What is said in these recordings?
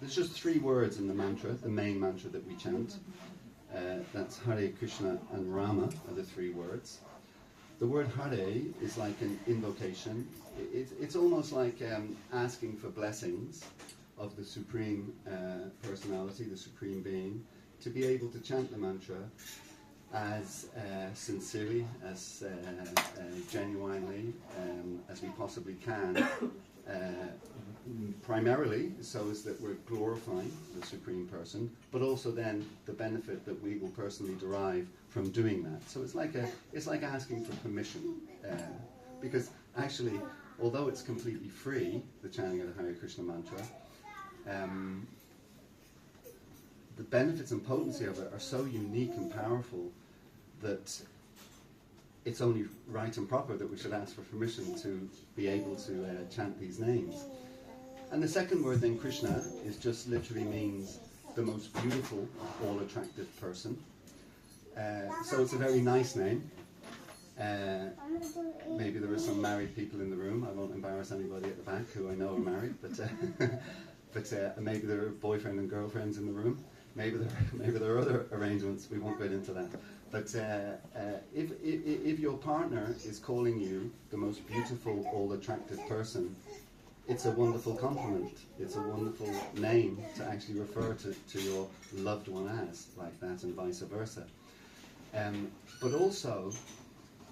there's just 3 words in the mantra, the main mantra that we chant. That's Hare, Krishna and Rama are the 3 words. The word Hare is like an invocation. It's almost like asking for blessings of the Supreme Personality, the Supreme Being, to be able to chant the mantra as sincerely, as genuinely as we possibly can, primarily so as that we're glorifying the Supreme Person, but also then the benefit that we will personally derive from doing that. So it's like asking for permission, because actually, although it's completely free, the chanting of the Hare Krishna mantra, the benefits and potency of it are so unique and powerful that it's only right and proper that we should ask for permission to be able to chant these names. And the second word then, Krishna, is just literally means the most beautiful, all-attractive person. So it's a very nice name. Maybe there are some married people in the room. I won't embarrass anybody at the back who I know are married, but maybe there are boyfriend and girlfriends in the room. Maybe there are other arrangements. We won't get into that. But if your partner is calling you the most beautiful, all-attractive person, it's a wonderful compliment. It's a wonderful name to actually refer to your loved one as, like that, and vice versa. But also,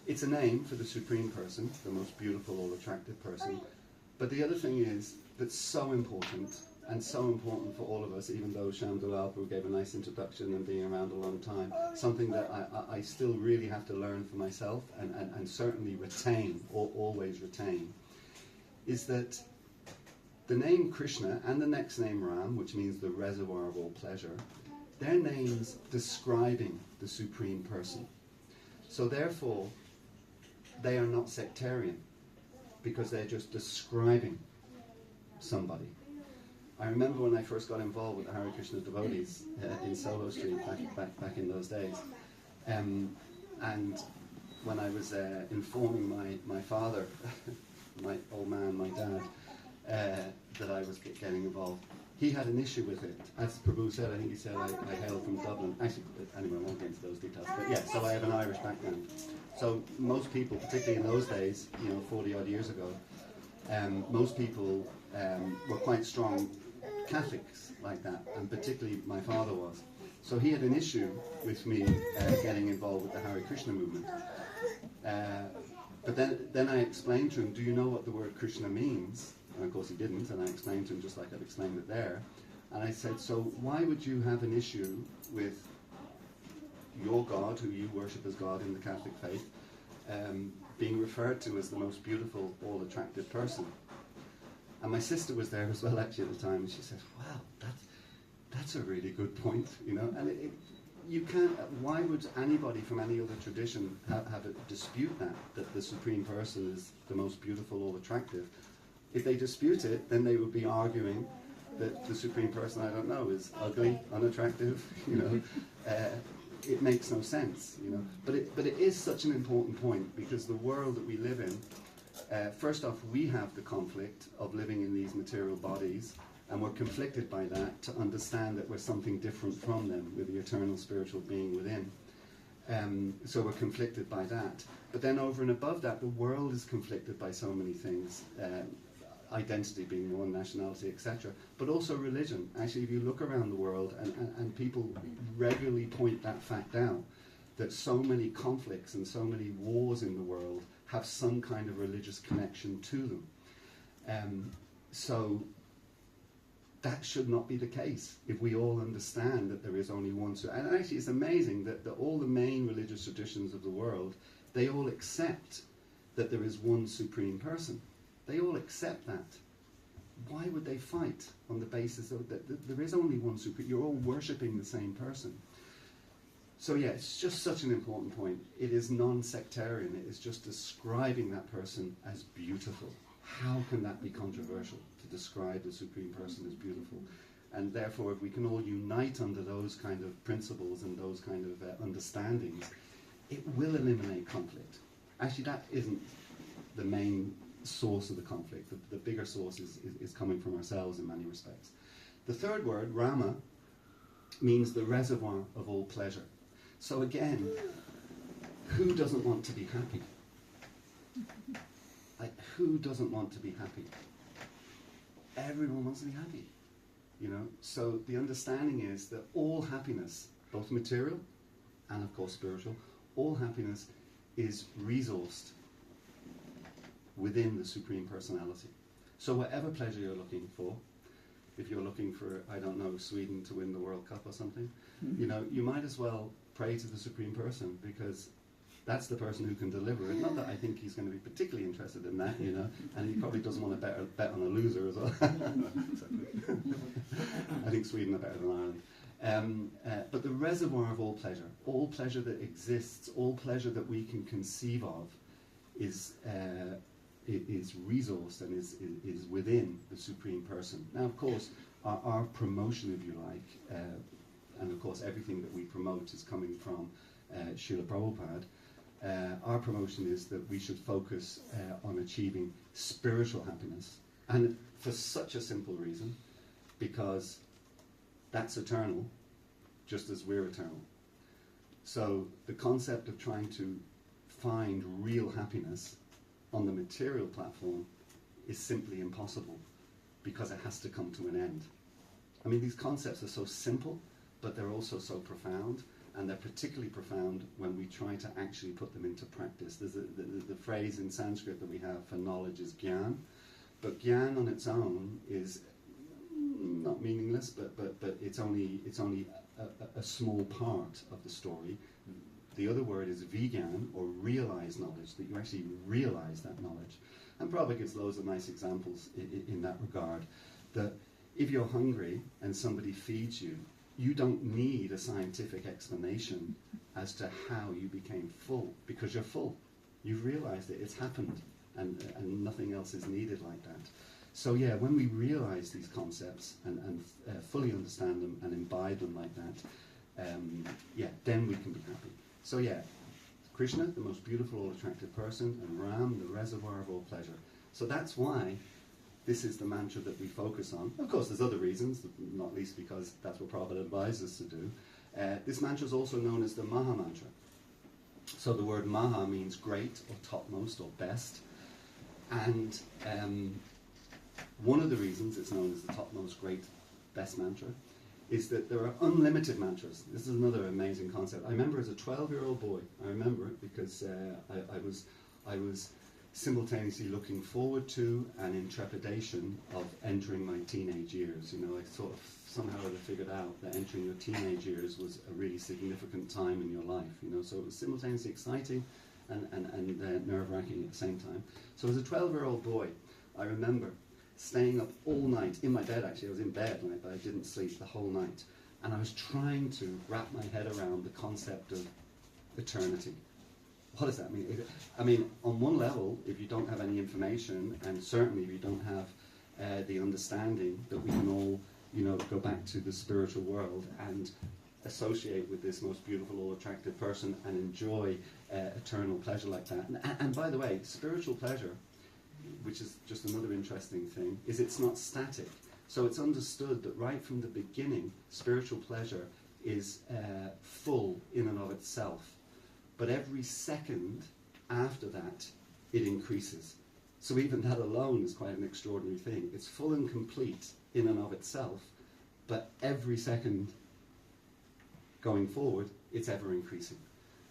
it's a name for the Supreme Person, the most beautiful, all-attractive person. But the other thing is, that's so important, and so important for all of us, even though Shyam Dulal Prabhu gave a nice introduction and being around a long time, something that I still really have to learn for myself and certainly retain, or always retain, is that the name Krishna and the next name Ram, which means the reservoir of all pleasure, they're names describing the Supreme Person. So therefore, they are not sectarian, because they're just describing somebody. I remember when I first got involved with the Hare Krishna devotees in Soho Street back in those days, and when I was informing my father, my old man, my dad, that I was getting involved, he had an issue with it. As Prabhu said, I think he said I hail from Dublin. Actually, anyway, I won't get into those details. But yeah, so I have an Irish background. So most people, particularly in those days, 40 odd years ago, most people were quite strong Catholics like that, and particularly my father was. So he had an issue with me getting involved with the Hare Krishna movement. But then I explained to him, do you know what the word Krishna means? And of course he didn't, and I explained to him just like I've explained it there. And I said, so why would you have an issue with your God, who you worship as God in the Catholic faith, being referred to as the most beautiful, all-attractive person? And my sister was there as well actually at the time, and she said, wow, that's a really good point, And you can't, why would anybody from any other tradition have a dispute that the Supreme Person is the most beautiful, all-attractive? If they dispute it, then they would be arguing that the Supreme Person, I don't know, is ugly, unattractive, It makes no sense, But it is such an important point, because the world that we live in, first off, we have the conflict of living in these material bodies, and we're conflicted by that to understand that we're something different from them, with the eternal spiritual being within. So we're conflicted by that. But then over and above that, the world is conflicted by so many things, identity being one, nationality, etc. But also religion. Actually, if you look around the world, and people regularly point that fact out, that so many conflicts and so many wars in the world have some kind of religious connection to them. So that should not be the case if we all understand that there is only one. And actually it's amazing that all the main religious traditions of the world, they all accept that there is one Supreme Person. They all accept that. Why would they fight on the basis of that there is only one Supreme? You're all worshipping the same person. So yeah, it's just such an important point. It is non-sectarian. It is just describing that person as beautiful. How can that be controversial, to describe the Supreme Person as beautiful? And therefore, if we can all unite under those kind of principles and those kind of understandings, it will eliminate conflict. Actually, that isn't the main source of the conflict. The bigger source is coming from ourselves in many respects. The third word, Rama, means the reservoir of all pleasure. So again, who doesn't want to be happy? Like, who doesn't want to be happy? Everyone wants to be happy, you know. So the understanding is that all happiness, both material and of course spiritual, all happiness is resourced within the Supreme Personality. So whatever pleasure you're looking for, if you're looking for, I don't know, Sweden to win the World Cup or something, you know, you might as well pray to the Supreme Person, because that's the person who can deliver it. Not that I think he's going to be particularly interested in that, you know, and he probably doesn't want to bet on a loser as well. I think Sweden are better than Ireland. But the reservoir of all pleasure that exists, all pleasure that we can conceive of, is resourced and is within the Supreme Person. Now, of course, our promotion, if you like, and of course everything that we promote is coming from Srila Prabhupada. Our promotion is that we should focus on achieving spiritual happiness, and for such a simple reason, because that's eternal, just as we're eternal. So the concept of trying to find real happiness on the material platform is simply impossible, because it has to come to an end. I mean, these concepts are so simple, but they're also so profound. And they're particularly profound when we try to actually put them into practice. There's the phrase in Sanskrit that we have for knowledge is gyan, but gyan on its own is not meaningless, but it's only a small part of the story. The other word is vigyan, or realized knowledge, that you actually realize that knowledge. And Prabhupada gives loads of nice examples in that regard, that if you're hungry and somebody feeds you, you don't need a scientific explanation as to how you became full, because you're full. You've realized it, it's happened, and nothing else is needed like that. So yeah, when we realize these concepts and fully understand them and imbibe them like that, yeah, then we can be happy. So yeah, Krishna, the most beautiful, all-attractive person, and Ram, the reservoir of all pleasure. So that's why this is the mantra that we focus on. Of course, there's other reasons, not least because that's what Prabhupada advised us to do. This mantra is also known as the Maha Mantra. So the word Maha means great, or topmost, or best. And one of the reasons it's known as the topmost, great, best mantra is that there are unlimited mantras. This is another amazing concept. I remember as a 12-year-old boy, I remember it because I was simultaneously looking forward to and in trepidation of entering my teenage years. You know, I sort of somehow had figured out that entering your teenage years was a really significant time in your life. You know, so it was simultaneously exciting and nerve-wracking at the same time. So as a 12-year-old boy, I remember staying up all night in my bed. Actually, I was in bed, right, but I didn't sleep the whole night, and I was trying to wrap my head around the concept of eternity. What does that mean? I mean, on one level, if you don't have any information, and certainly if you don't have the understanding that we can all, you know, go back to the spiritual world and associate with this most beautiful, all-attractive person and enjoy eternal pleasure like that. And by the way, spiritual pleasure, which is just another interesting thing, is it's not static. So it's understood that right from the beginning, spiritual pleasure is full in and of itself. But every second after that, it increases. So even that alone is quite an extraordinary thing. It's full and complete in and of itself, but every second going forward, it's ever increasing.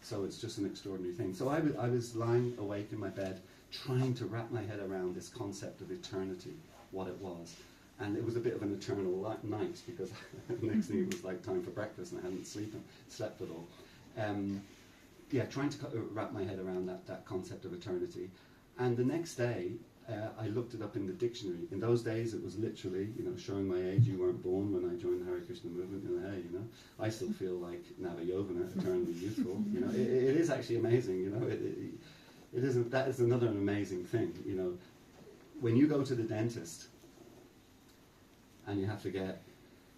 So it's just an extraordinary thing. So I was lying awake in my bed, trying to wrap my head around this concept of eternity, what it was. And it was a bit of an eternal night, because the next thing it was like time for breakfast and I hadn't slept at all. Yeah, trying to wrap my head around that concept of eternity. And the next day, I looked it up in the dictionary. In those days, it was literally, you know, showing my age. You weren't born when I joined the Hare Krishna movement. You know, hey, you know, I still feel like Navayovana, eternally youthful. You know, it is actually amazing. You know, it isn't. That is another amazing thing. You know, when you go to the dentist and you have to get,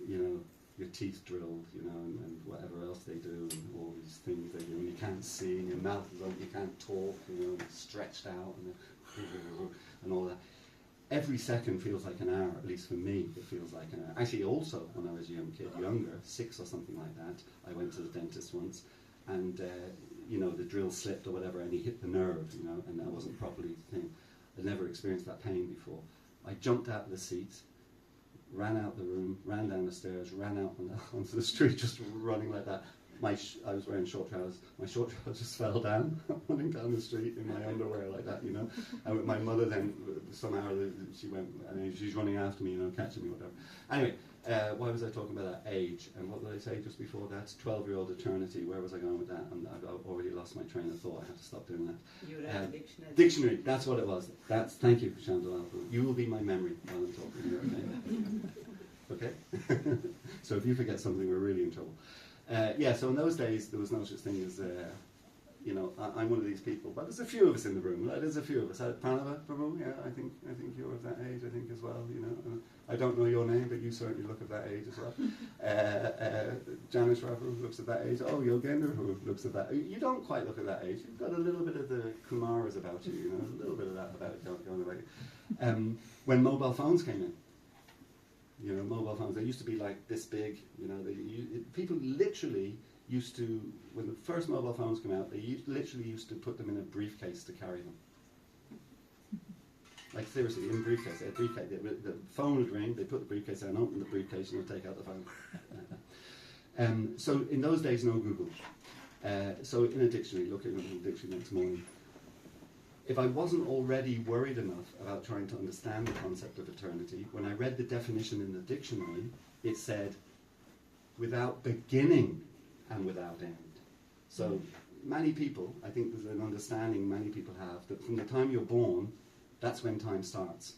you know, your teeth drilled, you know, and whatever else they do, and all these things they do, and you can't see, and your mouth is open, you can't talk, you know, and it's stretched out, and all that. every second feels like an hour, at least for me, it feels like an hour. Actually, also, when I was a young kid, younger, 6 or something like that, I went to the dentist once, and, you know, the drill slipped or whatever, and he hit the nerve, you know, and I wasn't properly thing. I'd never experienced that pain before. I jumped out of the seat, ran out the room, ran down the stairs, ran out onto the street, just running like that. I was wearing short trousers. My short trousers just fell down, running down the street in my underwear like that, you know. And my mother then, somehow, she went, I mean, she's running after me, you know, catching me, whatever. Anyway, why was I talking about that? Age. And what did I say just before that? 12-year-old eternity. Where was I going with that? And I've already lost my train of thought. I have to stop doing that. You read a dictionary. Dictionary, that's what it was. Thank you, Chandala. You will be my memory while I'm talking here, okay? Okay? So if you forget something, we're really in trouble. Yeah, so in those days, there was no such thing as, you know, I'm one of these people, but there's a few of us in the room. There's a few of us. Pranava, Prabhu, yeah, I think you're of that age, I think, as well, you know. I don't know your name, but you certainly look of that age as well. Janish Rafu looks at that age. Oh, Yogendra, who looks at that. You don't quite look at that age. You've got a little bit of the Kumaras about you, you know, a little bit of that about going away. When mobile phones came in, you know, mobile phones, they used to be like this big, you know, people literally used to, when the first mobile phones came out, they literally used to put them in a briefcase to carry them. Like seriously, in a briefcase, the phone would ring, they put the briefcase down, open the briefcase, and they'd take out the phone. So in those days, no Google. So in a dictionary, looking at the dictionary next morning, if I wasn't already worried enough about trying to understand the concept of eternity, when I read the definition in the dictionary, it said, without beginning and without end. So many people, I think there's an understanding many people have, that from the time you're born, that's when time starts.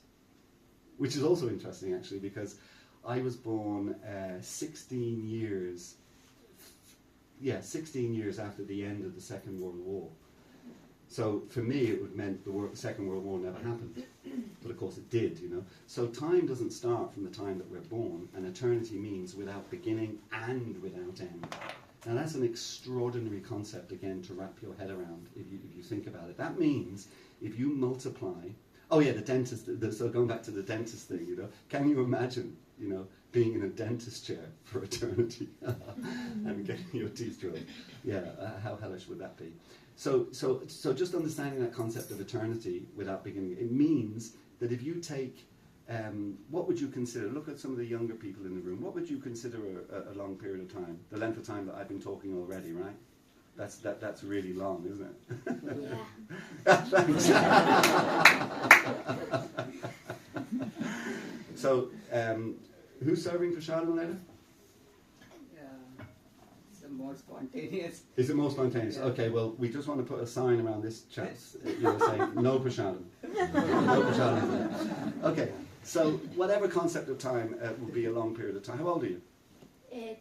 Which is also interesting, actually, because I was born 16 years after the end of the Second World War. So for me, it would meant the Second World War never happened. But of course it did, you know. So time doesn't start from the time that we're born, and eternity means without beginning and without end. Now that's an extraordinary concept, again, to wrap your head around if you think about it. That means if you multiply... Oh yeah, the dentist, so going back to the dentist thing, you know, can you imagine, you know, being in a dentist chair for eternity and getting your teeth drilled? Yeah, how hellish would that be? So just understanding that concept of eternity without beginning, it means that if you take, what would you consider, look at some of the younger people in the room, what would you consider a long period of time? The length of time that I've been talking already, right? That's really long, isn't it? Yeah. Thanks. So, who's serving prasadam later? More spontaneous. Is it more spontaneous? Yeah. Okay, well, we just want to put a sign around this chap's, you know, saying no prasadam. No prasadam. Okay, so whatever concept of time would be a long period of time. How old are you?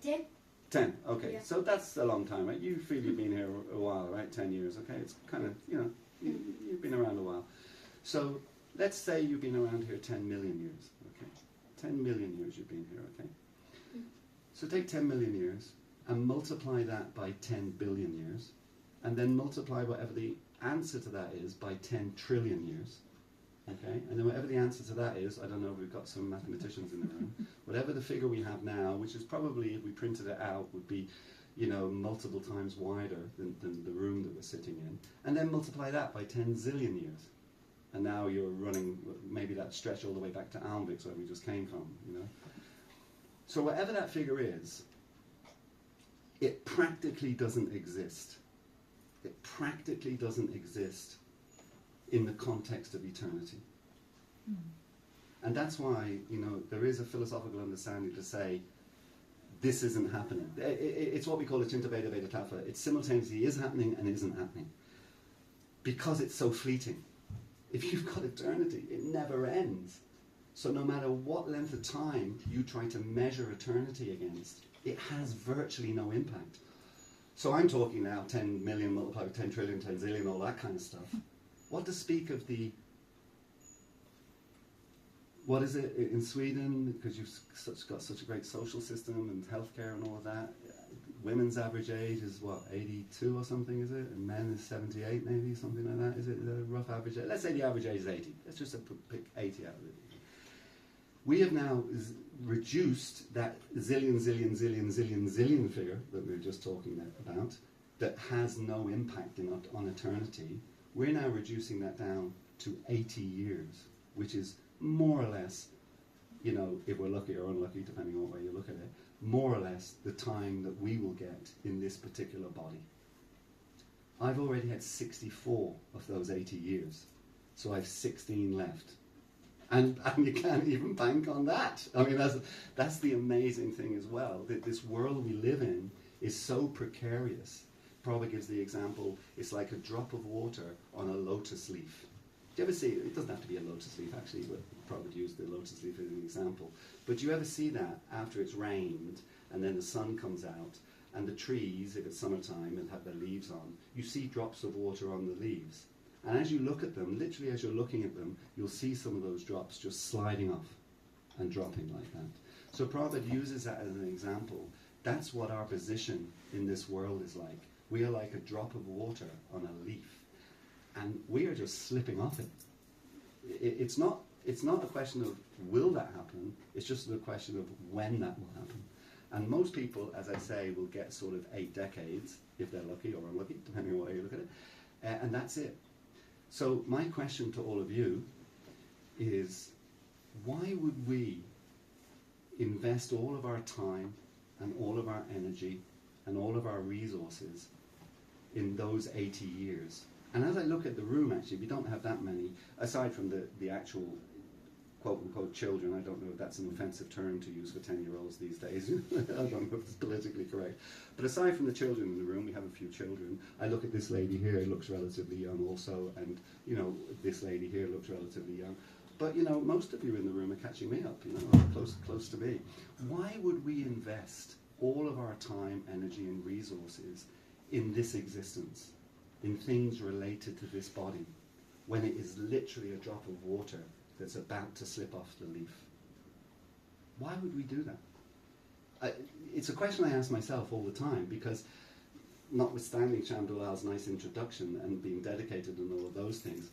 10. 10, okay. Yeah. So that's a long time, right? You feel you've been here a while, right? 10 years, okay? It's kind of, you know, you've been around a while. So let's say you've been around here 10 million years, okay? 10 million years you've been here, okay? So take 10 million years and multiply that by 10 billion years, and then multiply whatever the answer to that is by 10 trillion years, okay? And then whatever the answer to that is, I don't know if we've got some mathematicians in the room, whatever the figure we have now, which is probably, if we printed it out, would be, you know, multiple times wider than the room that we're sitting in, and then multiply that by 10 zillion years. And now you're running, maybe that stretch all the way back to Almvix, where we just came from, you know? So whatever that figure is, it practically doesn't exist. It practically doesn't exist in the context of eternity. Mm. And that's why, you know, there is a philosophical understanding to say, this isn't happening. It's what we call a Chinta Veda Veda Tattva. It simultaneously is happening and isn't happening. Because it's so fleeting. If you've got eternity, it never ends. So no matter what length of time you try to measure eternity against, it has virtually no impact. So I'm talking now 10 million multiplied by 10 trillion, 10 zillion, all that kind of stuff. What to speak of the, what is it in Sweden, because you've got such a great social system and healthcare and all of that, women's average age is what, 82 or something, is it? And men is 78 maybe, something like that. Is it a rough average age? Let's say the average age is 80. Let's just pick 80 out of it. We have now reduced that zillion figure that we were just talking about that has no impact on eternity. We're now reducing that down to 80 years, which is more or less, you know, if we're lucky or unlucky, depending on what way you look at it, more or less the time that we will get in this particular body. I've already had 64 of those 80 years, so I've 16 left. And you can't even bank on that. I mean, that's the amazing thing as well, that this world we live in is so precarious. Prabhupada gives the example, it's like a drop of water on a lotus leaf. Do you ever see, it doesn't have to be a lotus leaf actually, but Prabhupada used the lotus leaf as an example. But do you ever see that after it's rained and then the sun comes out and the trees, if it's summertime and have their leaves on, you see drops of water on the leaves. And as you look at them, literally as you're looking at them, you'll see some of those drops just sliding off and dropping like that. So Prabhupada uses that as an example. That's what our position in this world is like. We are like a drop of water on a leaf. And we are just slipping off it. It's not a question of will that happen, it's just a question of when that will happen. And most people, as I say, will get sort of 8 decades, if they're lucky or unlucky, depending on how you look at it, and that's it. So my question to all of you is, why would we invest all of our time and all of our energy and all of our resources in those 80 years? And as I look at the room, actually, we don't have that many, aside from the actual quote-unquote children. I don't know if that's an offensive term to use for 10-year-olds these days. I don't know if it's politically correct. But aside from the children in the room, we have a few children. I look at this lady here, looks relatively young also, and, you know, this lady here looks relatively young. But, you know, most of you in the room are catching me up, you know, close to me. Why would we invest all of our time, energy, and resources in this existence, in things related to this body, when it is literally a drop of water that's about to slip off the leaf? Why would we do that? It's a question I ask myself all the time, because notwithstanding Shamdulal's nice introduction and being dedicated and all of those things,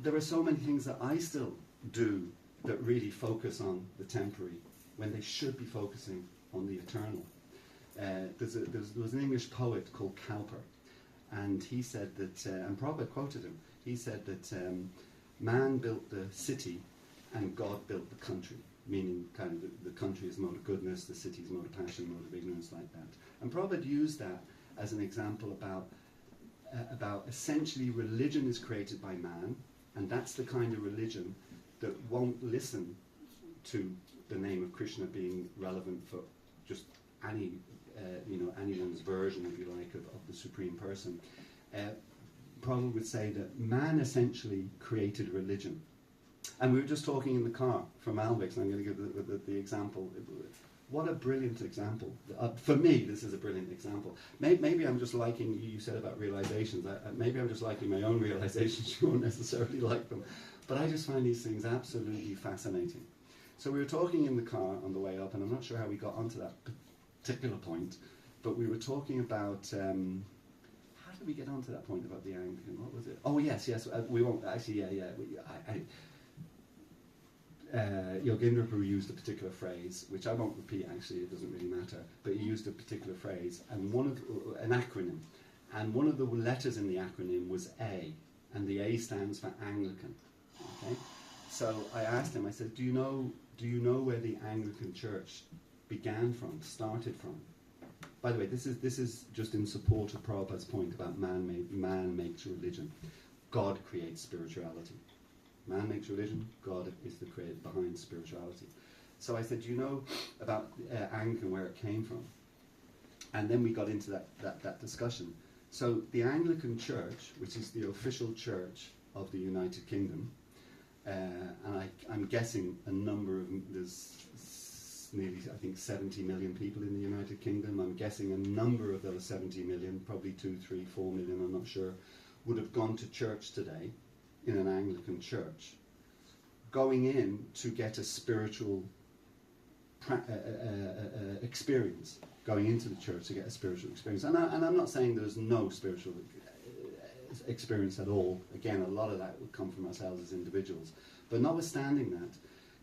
there are so many things that I still do that really focus on the temporary when they should be focusing on the eternal. There was an English poet called Cowper, and he said that, and Prabhupada quoted him, he said that man built the city and God built the country, meaning kind of the country is mode of goodness, the city is mode of passion, mode of ignorance, like that. And Prabhupada used that as an example about essentially religion is created by man, and that's the kind of religion that won't listen to the name of Krishna being relevant for just any, anyone's version, if you like, of the Supreme Person. Prabhupada would say that man essentially created religion. And we were just talking in the car from Alvix, and I'm going to give the example. What a brilliant example. For me, this is a brilliant example. Maybe I'm just liking, you said about realizations, maybe I'm just liking my own realizations, you won't necessarily like them. But I just find these things absolutely fascinating. So we were talking in the car on the way up, and I'm not sure how we got onto that particular point, but we were talking about, how did we get onto that point about the Anglican? What was it? Oh, yes, we won't, actually, Yogendra Prabhu used a particular phrase, which I won't repeat actually, it doesn't really matter, but he used a particular phrase, and an acronym, and one of the letters in the acronym was A, and the A stands for Anglican. Okay? So I asked him, I said, do you know where the Anglican Church began from, started from? By the way, this is just in support of Prabhupada's point about man makes religion. God creates spirituality. Man makes religion, God is the creator behind spirituality. So I said, do you know about Anglican, where it came from? And then we got into that discussion. So the Anglican Church, which is the official church of the United Kingdom, and I'm guessing there's nearly, I think, 70 million people in the United Kingdom. I'm guessing a number of those 70 million, probably 2, 3, 4 million, I'm not sure, would have gone to church today in an Anglican church, going in to get a spiritual experience. going into the church to get a spiritual experience. And I'm not saying there's no spiritual experience at all. Again, a lot of that would come from ourselves as individuals. But notwithstanding that,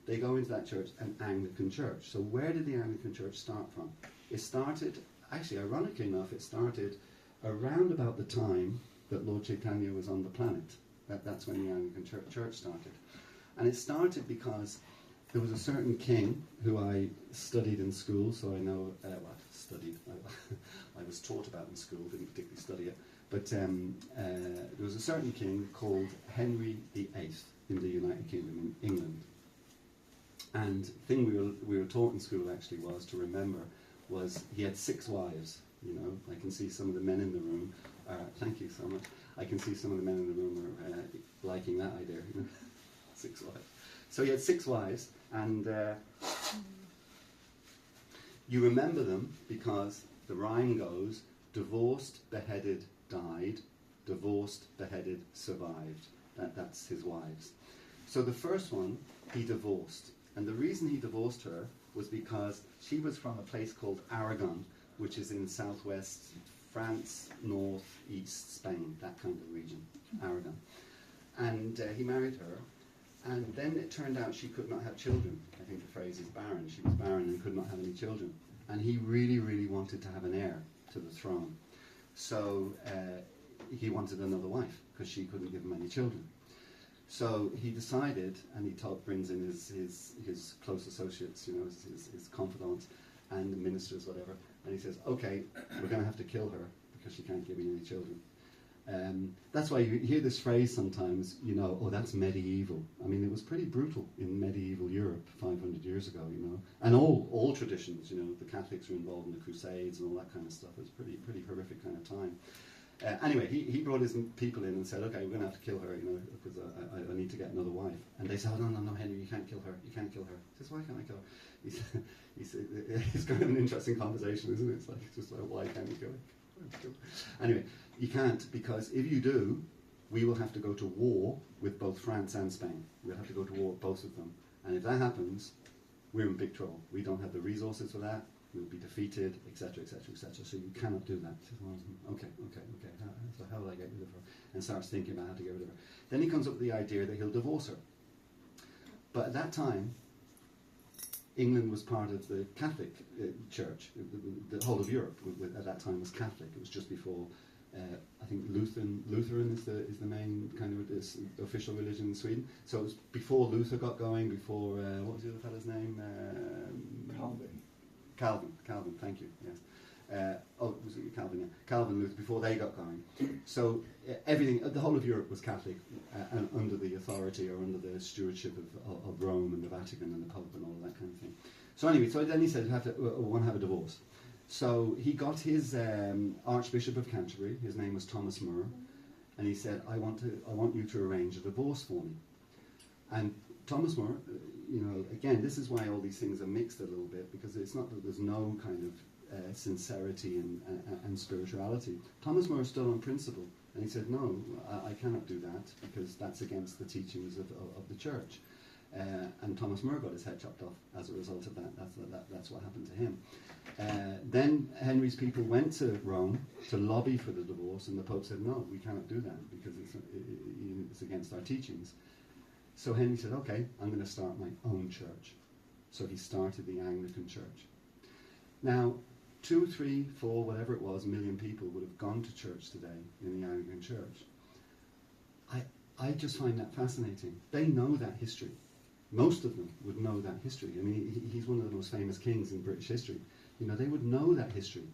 they go into that church, an Anglican church. So where did the Anglican church start from? It started, actually, ironically enough, it started around about the time that Lord Chaitanya was on the planet. That's when the Anglican church started. And it started because there was a certain king who I studied in school, so I know, I was taught about in school, didn't particularly study it. But there was a certain king called Henry VIII in the United Kingdom, in England. And the thing we were taught in school actually was to remember was he had 6 wives. You know, I can see some of the men in the room. Thank you so much. I can see some of the men in the room are liking that idea. You know? 6 wives. So he had 6 wives, and you remember them because the rhyme goes: divorced, beheaded, died. Divorced, beheaded, survived. That's his wives. So the first one he divorced. And the reason he divorced her was because she was from a place called Aragon, which is in southwest France, northeast Spain, that kind of region, Aragon. And he married her, and then it turned out she could not have children. I think the phrase is barren. She was barren and could not have any children. And he really, really wanted to have an heir to the throne. So he wanted another wife, because she couldn't give him any children. So he decided, and he brings in his close associates, you know, his confidants and the ministers, whatever, and he says, okay, we're going to have to kill her because she can't give me any children. That's why you hear this phrase sometimes, you know, oh, that's medieval. I mean, it was pretty brutal in medieval Europe 500 years ago, you know, and all traditions, you know, the Catholics were involved in the Crusades and all that kind of stuff. It was pretty horrific kind of time. Anyway, he brought his people in and said, okay, we're going to have to kill her, you know, because I need to get another wife. And they said, oh, no, Henry, you can't kill her. You can't kill her. He says, why can't I kill her? He said, it's kind of an interesting conversation, isn't it? It's like, just like, why can't you kill her? Anyway, you can't, because if you do, we will have to go to war with both France and Spain. We'll have to go to war with both of them. And if that happens, we're in big trouble. We don't have the resources for that. We'll be defeated, etc., etc., etc. So you cannot do that. Okay. So how will I get rid of her? And starts thinking about how to get rid of her. Then he comes up with the idea that he'll divorce her. But at that time, England was part of the Catholic Church. The whole of Europe at that time was Catholic. It was just before, I think Lutheran is the main kind of official religion in Sweden. So it was before Luther got going. Before what was the other fellow's name? Calvin, thank you, yes. Was it Calvin? Yeah. Calvin, Luther, before they got going. So everything, the whole of Europe was Catholic and under the authority or under the stewardship of Rome and the Vatican and the Pope and all of that kind of thing. So anyway, so then he said, we want to have a divorce. So he got his Archbishop of Canterbury, his name was Thomas More, and he said, I want you to arrange a divorce for me. And Thomas More, you know, again, this is why all these things are mixed a little bit, because it's not that there's no kind of sincerity and spirituality. Thomas More stood on principle, and he said, no, I cannot do that, because that's against the teachings of the church. And Thomas More got his head chopped off as a result of that. That's what happened to him. Then Henry's people went to Rome to lobby for the divorce, and the Pope said, no, we cannot do that, because it's against our teachings. So Henry said, okay, I'm going to start my own church. So he started the Anglican Church. Now, 2, 3, 4, whatever it was, million people would have gone to church today in the Anglican Church. I just find that fascinating. They know that history. Most of them would know that history. I mean, he's one of the most famous kings in British history. You know, they would know that history.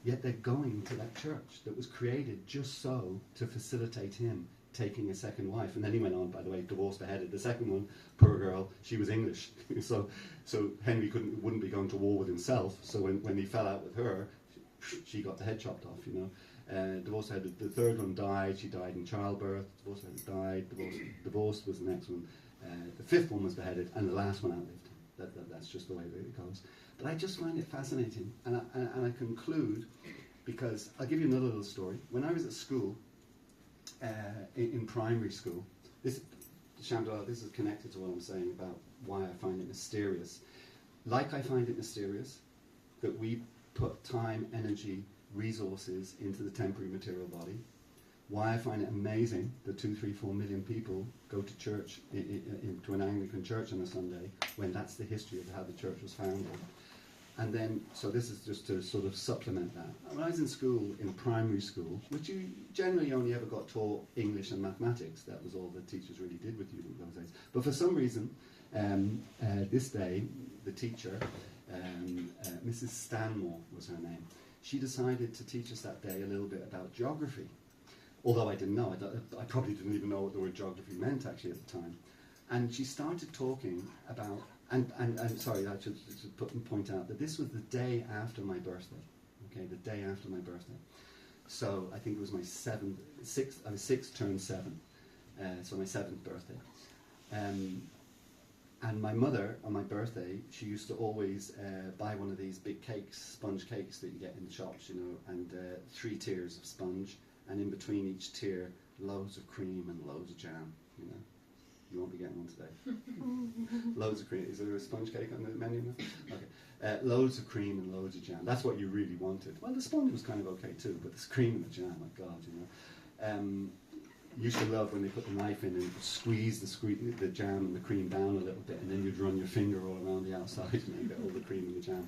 Yet they're going to that church that was created just so to facilitate him taking a second wife. And then he went on, by the way, divorced, beheaded. The second one, poor girl, she was English. so Henry wouldn't be going to war with himself. So when he fell out with her, she got the head chopped off, you know. Divorced, the third one died. She died in childbirth. Divorced, died. Divorced was the next one. The fifth one was beheaded, and the last one outlived him. That's just the way that it goes. But I just find it fascinating, and I conclude, because I'll give you another little story. When I was at school, in primary school, Chandra, this is connected to what I'm saying about why I find it mysterious. Like I find it mysterious that we put time, energy, resources into the temporary material body. Why I find it amazing that 2, 3, 4 million people go to church, to an Anglican church on a Sunday, when that's the history of how the church was founded. And then, so this is just to sort of supplement that. When I was in school, in primary school, which you generally only ever got taught English and mathematics, that was all the teachers really did with you in those days. But for some reason, this day, the teacher, Mrs. Stanmore was her name, she decided to teach us that day a little bit about geography. Although I didn't know, I probably didn't even know what the word geography meant actually at the time. And she started talking about, and sorry, I should point out that this was the day after my birthday. Okay, the day after my birthday. So I think it was my I was 6 turned 7. So my 7th birthday. And my mother, on my birthday, she used to always buy one of these big cakes, sponge cakes that you get in the shops, you know, and 3 tiers of sponge, and in between each tier, loads of cream and loads of jam, you know. You won't be getting one today. Loads of cream. Is there a sponge cake on the menu now? Okay. Loads of cream and loads of jam. That's what you really wanted. Well, the sponge was kind of okay too, but the cream and the jam, my God, you know. Used to love when they put the knife in and squeeze the jam and the cream down a little bit, and then you'd run your finger all around the outside and you get all the cream and the jam.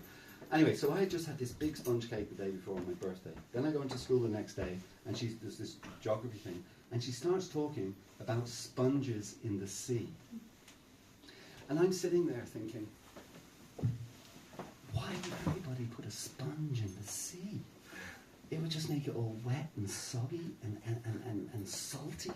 Anyway, so I had just had this big sponge cake the day before my birthday. Then I go into school the next day, and there's this geography thing, and she starts talking about sponges in the sea. And I'm sitting there thinking, why would anybody put a sponge in the sea? It would just make it all wet and soggy and salty.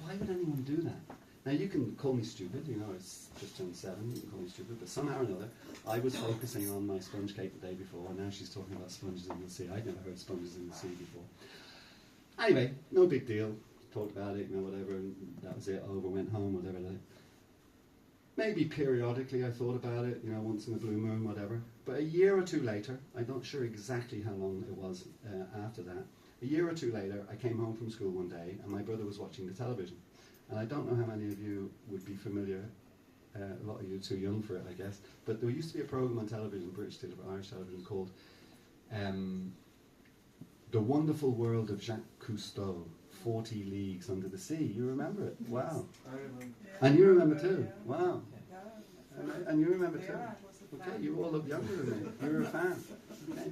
Why would anyone do that? Now you can call me stupid, you know, it's just turned 7, you can call me stupid, but somehow or another, I was focusing on my sponge cake the day before, and now she's talking about sponges in the sea. I'd never heard sponges in the sea before. Anyway, no big deal. Talked about it, you know, whatever, and that was it, over, went home, whatever. Maybe periodically I thought about it, you know, once in a blue moon, whatever. But a year or two later, I'm not sure exactly how long it was after that, a year or two later, I came home from school one day, and my brother was watching the television. And I don't know how many of you would be familiar, a lot of you are too young for it, I guess, but there used to be a program on television, British television, Irish television, called The Wonderful World of Jacques Cousteau, 40 Leagues Under the Sea. You remember it? Wow. I remember. And you remember too? Wow. Yeah. And you remember too? Yeah, I was a fan. Okay, you all look younger than me. You were a fan. Okay.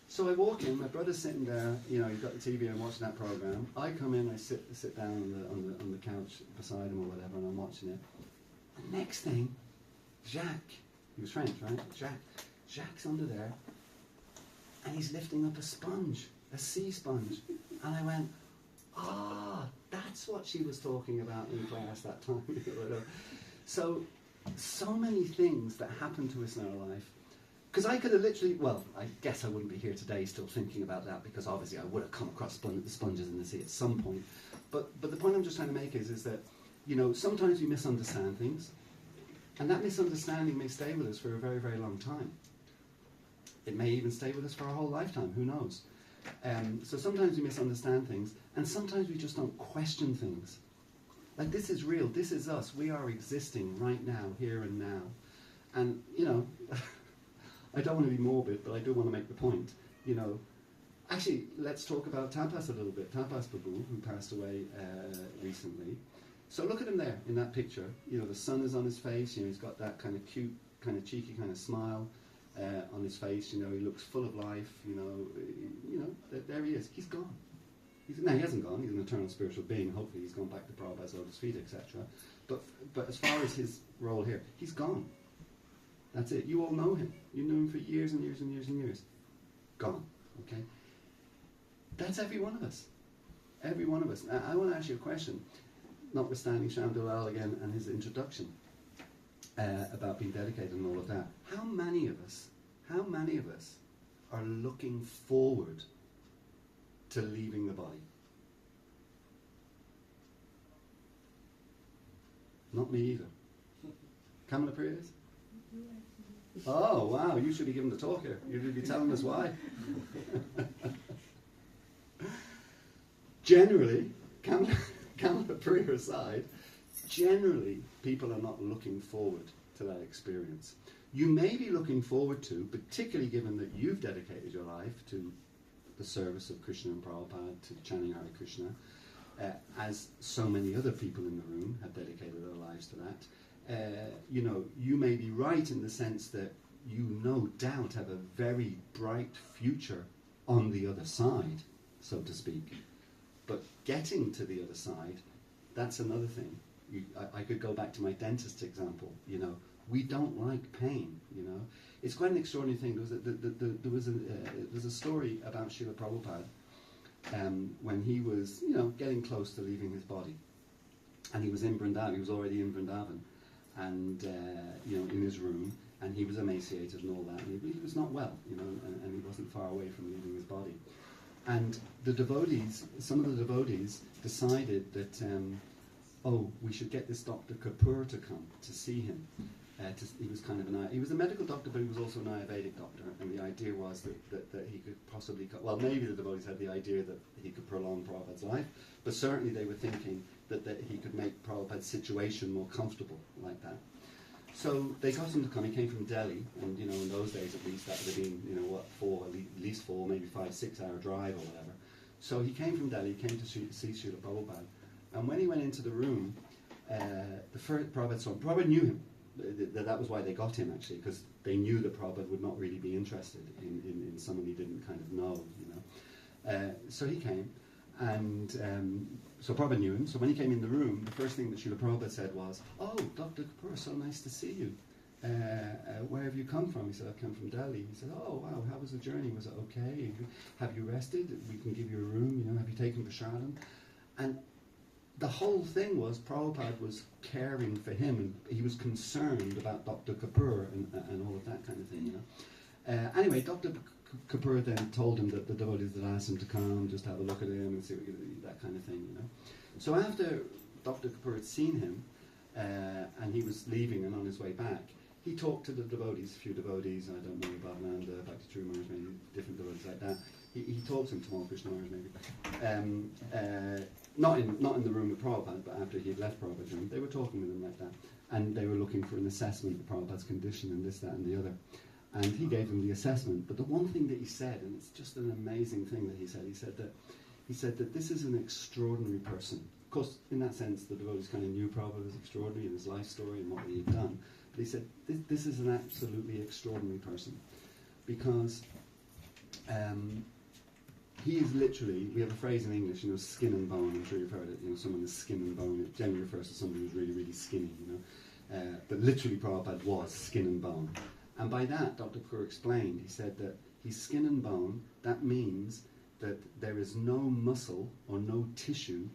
So I walk in, my brother's sitting there, you know, he's got the TV and watching that program. I come in, I sit down on the couch beside him or whatever, and I'm watching it. And next thing, Jacques, he was French, right? Jacques under there, and he's lifting up a sponge, a sea sponge. And I went, that's what she was talking about in class that time. So many things that happen to us in our life. Because I could have literally, well, I guess I wouldn't be here today still thinking about that, because obviously I would have come across the sponges in the sea at some point. But the point I'm just trying to make is that, you know, sometimes we misunderstand things, and that misunderstanding may stay with us for a very, very long time. It may even stay with us for our whole lifetime, who knows? So sometimes we misunderstand things, and sometimes we just don't question things. Like, this is real, this is us, we are existing right now, here and now. And, you know, I don't want to be morbid, but I do want to make the point. You know, actually, let's talk about Tapas a little bit. Tapas Prabhu, who passed away recently. So look at him there in that picture. You know, the sun is on his face. You know, he's got that kind of cute, kind of cheeky kind of smile on his face. You know, he looks full of life. You know, there he is. He's gone. No, he hasn't gone. He's an eternal spiritual being. Hopefully, he's gone back to Prabhupada's lotus feet, etc. But as far as his role here, he's gone. That's it. You all know him. You knew him for years and years and years and years. Gone. Okay? That's every one of us. Every one of us. Now, I want to ask you a question, notwithstanding Shyam Dulal again and his introduction about being dedicated and all of that. How many of us are looking forward to leaving the body? Not me either. Kamala Priya is? Oh, wow, you should be giving the talk here. You should be telling us why. Generally, Kamala Priya aside, generally, people are not looking forward to that experience. you may be looking forward to, particularly given that you've dedicated your life to the service of Krishna and Prabhupada, to chanting Hare Krishna, as so many other people in the room have dedicated their lives to that. You may be right in the sense that you no doubt have a very bright future on the other side, so to speak. But getting to the other side, that's another thing. I could go back to my dentist example. We don't like pain. It's quite an extraordinary thing. There's a story about Srila Prabhupada when he was, getting close to leaving his body, and he was in Vrindavan. He was already in Vrindavan, and in his room, and he was emaciated and all that. And he was not well, and he wasn't far away from leaving his body. And some of the devotees decided that, we should get this Dr. Kapoor to come to see him. He was he was a medical doctor, but he was also an Ayurvedic doctor, and the idea was that he could possibly, maybe the devotees had the idea that he could prolong Prabhupada's life, but certainly they were thinking that he could make Prabhupada's situation more comfortable like that. So they got him to come. He came from Delhi, and in those days at least that would have been at least 4, maybe 5, 6 hour drive or whatever. So he came from Delhi, came to see Srila Prabhupada, and when he went into the room, the first Prabhupada knew him. That was why they got him, actually, because they knew that Prabhupada would not really be interested in someone he didn't kind of know. So he came, and so Prabhupada knew him. So when he came in the room, the first thing that Srila Prabhupada said was, "Oh, Dr. Kapoor, so nice to see you. Where have you come from?" He said, "I've come from Delhi." He said, "Oh, wow, how was the journey? Was it okay? Have you rested? We can give you a room, have you taken prasadam?" And the whole thing was Prabhupada was caring for him, and he was concerned about Dr. Kapoor and all of that kind of thing, Anyway, Dr. Kapoor then told him that the devotees had asked him to come, just have a look at him and see that kind of thing, So after Dr. Kapoor had seen him, and he was leaving and on his way back, he talked to the devotees, a few devotees, I don't know, Bhavananda, Bhakti True Maharaj, maybe different devotees like that. He talked to them, Tamal Krishna Maharaj maybe. Not in the room with Prabhupada, but after he had left Prabhupada's room, they were talking with him like that. And they were looking for an assessment of Prabhupada's condition and this, that and the other. And he gave them the assessment. But the one thing that he said, and it's just an amazing thing that he said that this is an extraordinary person. Of course, in that sense, the devotees kind of knew Prabhupada was extraordinary in his life story and what he had done. But he said, this is an absolutely extraordinary person. Because he is literally, we have a phrase in English, skin and bone. I'm sure you've heard it. Someone is skin and bone. It generally refers to somebody who's really, really skinny, But literally, Prabhupada was skin and bone. And by that, Dr. Kapoor explained, he said that he's skin and bone. That means that there is no muscle or no tissue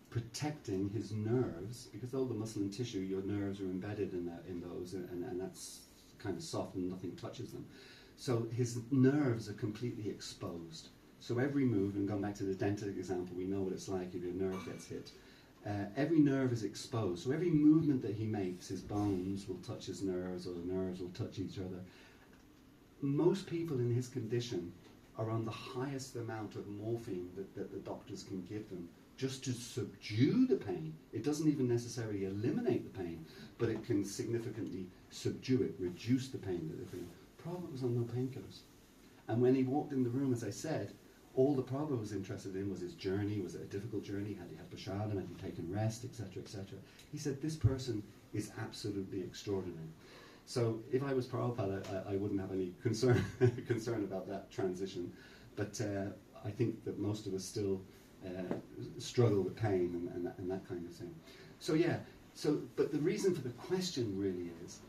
protecting his nerves, because all the muscle and tissue, your nerves are embedded in those, and that's kind of soft and nothing touches them. So his nerves are completely exposed. So every move, and going back to the dental example, we know what it's like if your nerve gets hit. Every nerve is exposed. So every movement that he makes, his bones will touch his nerves, or the nerves will touch each other. Most people in his condition are on the highest amount of morphine that the doctors can give them, just to subdue the pain. It doesn't even necessarily eliminate the pain, but it can significantly subdue it, reduce the pain that they're feeling. Prabhupada was on no painkillers. And when he walked in the room, as I said, all the Prabhupada was interested in was his journey. Was it a difficult journey? Had he had prasadam? Had he taken rest? Etc., etc. He said, this person is absolutely extraordinary. So if I was Prabhupada, I wouldn't have any concern about that transition. But I think that most of us still struggle with pain and that kind of thing. So yeah, but the reason for the question really is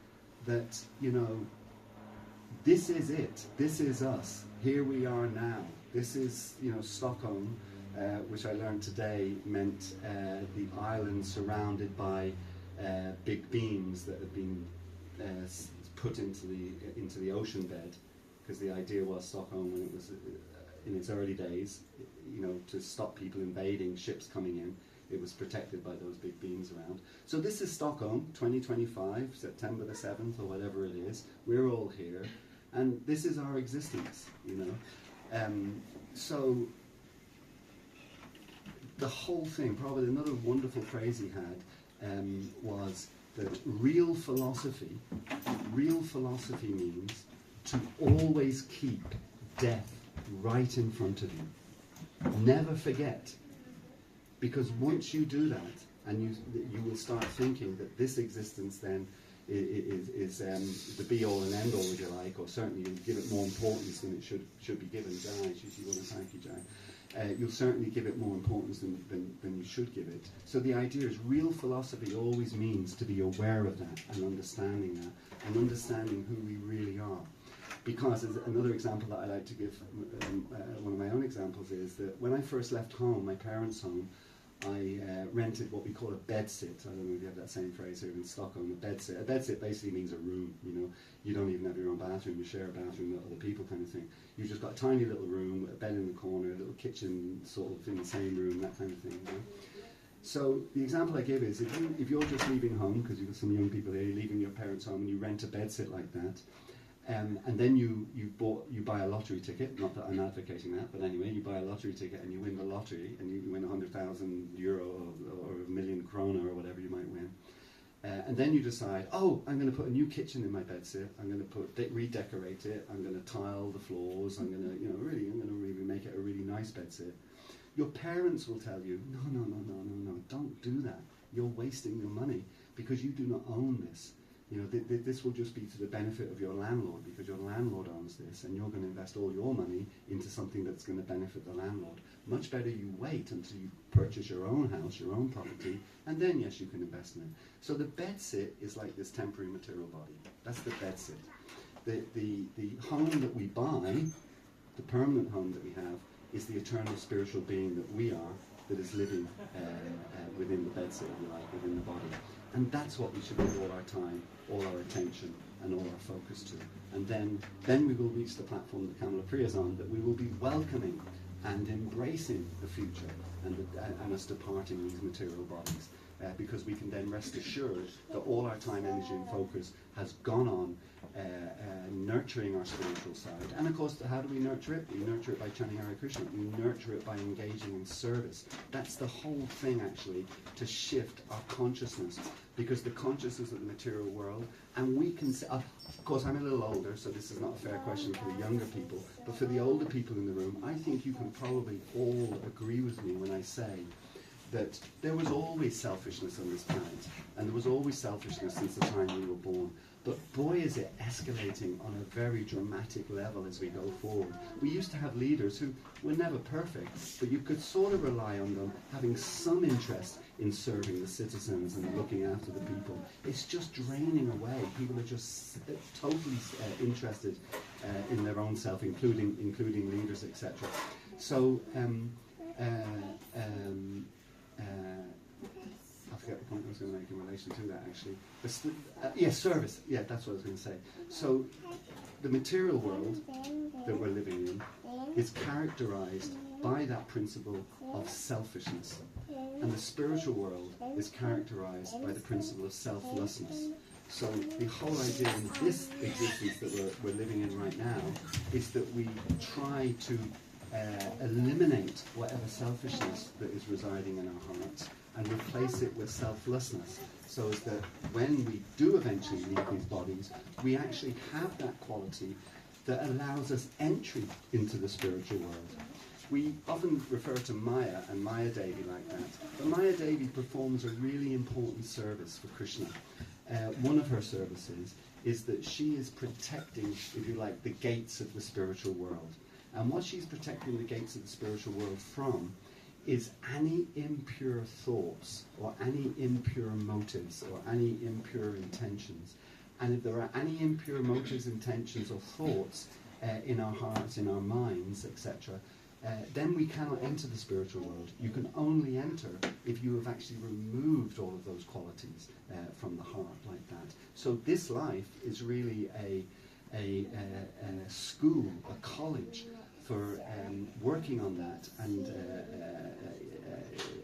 that, this is it. This is us. Here we are now. This is, Stockholm, which I learned today meant the island surrounded by big beams that had been put into the ocean bed, because the idea was Stockholm, when it was in its early days, to stop people invading, ships coming in, it was protected by those big beams around. So this is Stockholm, 2025, September the 7th, or whatever it is. We're all here, and this is our existence, So the whole thing, probably another wonderful phrase he had was that real philosophy means to always keep death right in front of you. Never forget. Because once you do that, and you will start thinking that this existence then is the be-all and end-all, if you like, or certainly you'll give it more importance than it should be given. Jai, thank you, Jai. You'll certainly give it more importance than you should give it. So the idea is real philosophy always means to be aware of that and understanding that, and understanding who we really are. Because as another example that I like to give, one of my own examples is that when I first left home, my parents' home, I rented what we call a bedsit. I don't know if you have that same phrase here in Stockholm, a bedsit. A bedsit basically means a room, you know. You don't even have your own bathroom, you share a bathroom with other people kind of thing. You've just got a tiny little room, a bed in the corner, a little kitchen sort of in the same room, that kind of thing, you know? So the example I give is if you're just leaving home, because you've got some young people here, you're leaving your parents' home and you rent a bedsit like that, and then you buy a lottery ticket. Not that I'm advocating that, but anyway, you buy a lottery ticket and you win the lottery, and you win 100,000 euro or a million krona or whatever you might win. And then you decide, oh, I'm going to put a new kitchen in my bedsit. I'm going to redecorate it. I'm going to tile the floors. I'm going to really make it a really nice bedsit. Your parents will tell you, no, don't do that. You're wasting your money because you do not own this. You know, this will just be to the benefit of your landlord, because your landlord owns this, and you're going to invest all your money into something that's going to benefit the landlord. Much better you wait until you purchase your own house, your own property, and then, yes, you can invest in it. So the bedsit is like this temporary material body. That's the bedsit. The home that we buy, the permanent home that we have, is the eternal spiritual being that we are, that is living within the bedsit, if you like, within the body. And that's what we should give all our time, all our attention, and all our focus to. And then we will reach the platform that Kamala Priya is on, that we will be welcoming and embracing the future and us departing these material bodies. Because we can then rest assured that all our time, energy, and focus has gone on nurturing our spiritual side. And of course, how do we nurture it? We nurture it by chanting Hare Krishna. We nurture it by engaging in service. That's the whole thing, actually, to shift our consciousness. Because the consciousness of the material world, and we can say, of course, I'm a little older, so this is not a fair question for the younger people, but for the older people in the room, I think you can probably all agree with me when I say that there was always selfishness on this planet, and there was always selfishness since the time we were born. But boy, is it escalating on a very dramatic level as we go forward. We used to have leaders who were never perfect, but you could sort of rely on them having some interest in serving the citizens and looking after the people. It's just draining away. People are just totally interested in their own self, including leaders, etc. So, I forget the point I was going to make in relation to that, actually. Yes, service. Yeah, that's what I was going to say. So the material world that we're living in is characterized by that principle of selfishness. And the spiritual world is characterized by the principle of selflessness. So the whole idea in this existence that we're living in right now is that we try to eliminate whatever selfishness that is residing in our hearts and replace it with selflessness, so as that when we do eventually leave these bodies, we actually have that quality that allows us entry into the spiritual world. We often refer to Maya and Maya Devi like that, but Maya Devi performs a really important service for Krishna. One of her services is that she is protecting, if you like, the gates of the spiritual world. And what she's protecting the gates of the spiritual world from is any impure thoughts or any impure motives or any impure intentions. And if there are any impure motives, intentions or thoughts in our hearts, in our minds, etc., then we cannot enter the spiritual world. You can only enter if you have actually removed all of those qualities from the heart like that. So this life is really a school, a college for working on that and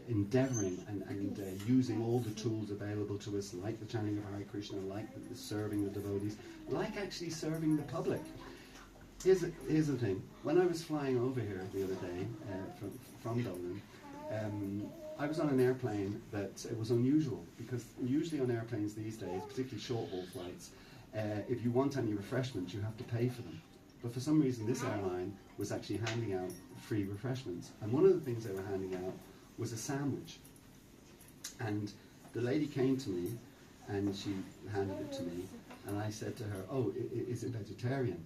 endeavouring and using all the tools available to us, like the chanting of Hare Krishna, like the serving the devotees, like actually serving the public. Here's the thing. When I was flying over here the other day from Dublin, I was on an airplane that it was unusual, because usually on airplanes these days, particularly short-haul flights, if you want any refreshments, you have to pay for them. But for some reason, this airline was actually handing out free refreshments. And one of the things they were handing out was a sandwich. And the lady came to me, and she handed it to me, and I said to her, "Oh, is it vegetarian?"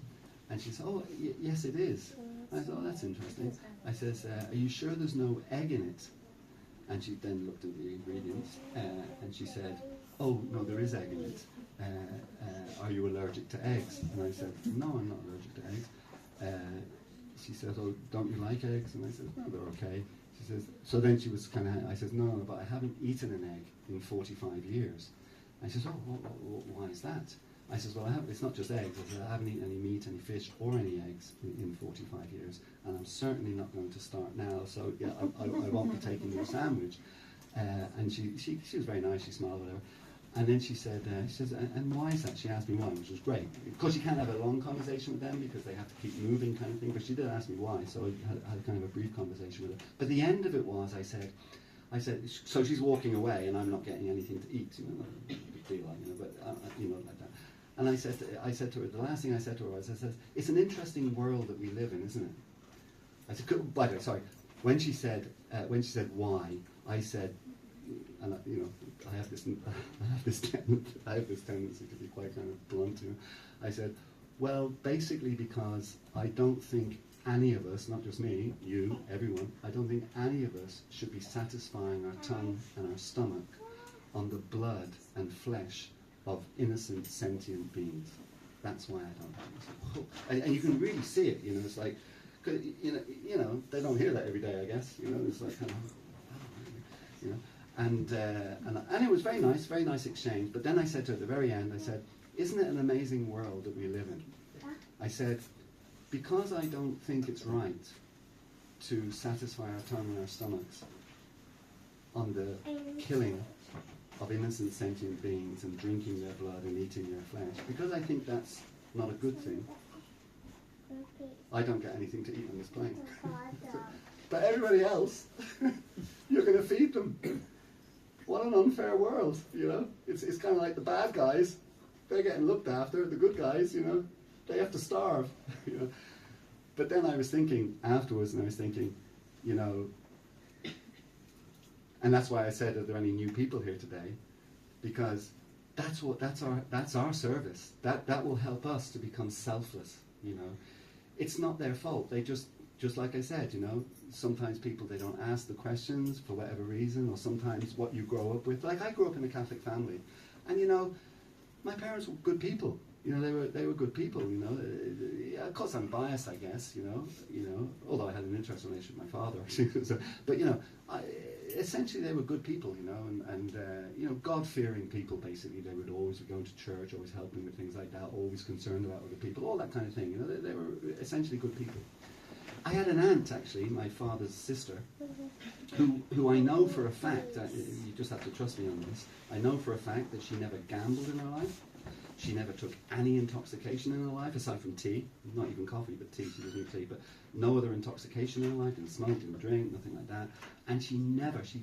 And she said, "Oh, yes, it is." I said, "Oh, that's interesting." I says, "Are you sure there's no egg in it?" And she then looked at the ingredients, and she said, "Oh, no, there is egg in it. Are you allergic to eggs?" And I said, "No, I'm not allergic to eggs." She said, "Oh, don't you like eggs?" And I said, "No, they're okay." She says, so then she was kind of, I said, "No, but I haven't eaten an egg in 45 years. And she says, "Oh, why is that?" I says, "Well, it's not just eggs. I said, I haven't eaten any meat, any fish, or any eggs in 45 years, and I'm certainly not going to start now. So yeah, I won't be taking your sandwich." And she was very nice. She smiled, whatever. And then she said, "And why is that?" She asked me why, which was great. Of course, you can't have a long conversation with them because they have to keep moving, kind of thing. But she did ask me why, so I had kind of a brief conversation with her. But the end of it was, I said, so she's walking away, and I'm not getting anything to eat, you know, not a big deal, you know, but you know, like that. And I said to her, the last thing I said to her was, I said, "It's an interesting world that we live in, isn't it?" I said, by the way, sorry. When she said why, I said, and you know, I have this tendency to be quite kind of blunt. You know, I said, "Well, basically because I don't think any of us, not just me, you, everyone, I don't think any of us should be satisfying our tongue and our stomach on the blood and flesh of innocent sentient beings. That's why I don't have it." And you can really see it. You know, it's like, 'cause, you know, they don't hear that every day, I guess. You know, it's like kind of, you know. And it was very nice exchange. But then I said to her at the very end, I said, "Isn't it an amazing world that we live in?" I said, "Because I don't think it's right to satisfy our tongue and our stomachs on the killing of innocent sentient beings and drinking their blood and eating their flesh, because I think that's not a good thing, I don't get anything to eat on this plane." But everybody else, you're going to feed them. What an unfair world, you know. It's kind of like the bad guys, they're getting looked after. The good guys, you know, they have to starve. You know. But then I was thinking afterwards, and I was thinking, you know, and that's why I said, "Are there any new people here today?" Because that's our service. That will help us to become selfless. You know, it's not their fault. They just like I said, you know, sometimes people, they don't ask the questions for whatever reason, or sometimes what you grow up with. Like I grew up in a Catholic family, and you know, my parents were good people. You know, they were good people. You know, yeah, of course I'm biased, I guess. You know, although I had an interesting relationship with my father, actually. So, but you know, essentially they were good people. You know, and you know, God-fearing people. Basically, they would always be going to church, always helping with things like that, always concerned about other people, all that kind of thing. You know, they were essentially good people. I had an aunt, actually, my father's sister, who I know for a fact, you just have to trust me on this, I know for a fact that she never gambled in her life. She never took any intoxication in her life, aside from tea. Not even coffee, but tea. She doesn't eat tea. But no other intoxication in her life. Didn't smoke, didn't drink, nothing like that. And she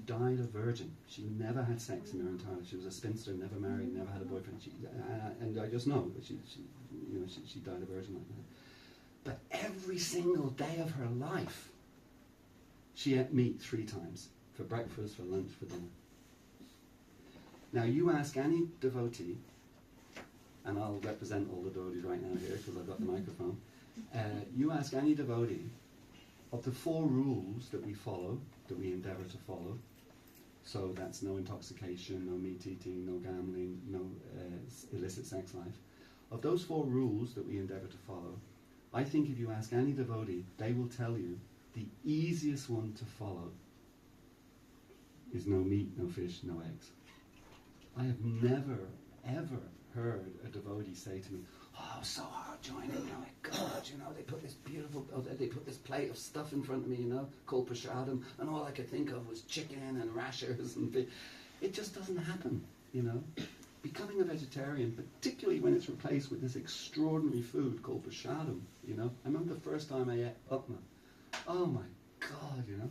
died a virgin. She never had sex in her entire life. She was a spinster, never married, never had a boyfriend. And I just know that she died a virgin like that. But every single day of her life, she ate meat 3 times. For breakfast, for lunch, for dinner. Now you ask any devotee, and I'll represent all the devotees right now here because I've got the microphone. You ask any devotee of the 4 rules that we follow, that we endeavour to follow. So that's no intoxication, no meat eating, no gambling, no illicit sex life. Of those 4 rules that we endeavour to follow, I think if you ask any devotee, they will tell you the easiest one to follow is no meat, no fish, no eggs. I have never, ever heard a devotee say to me, "Oh, it was so hard joining, oh my God, you know, they put this plate of stuff in front of me, you know, called prasadam, and all I could think of was chicken and rashers and it just doesn't happen, you know. Becoming a vegetarian, particularly when it's replaced with this extraordinary food called prasadam, you know. I remember the first time I ate upma. Oh my God, you know.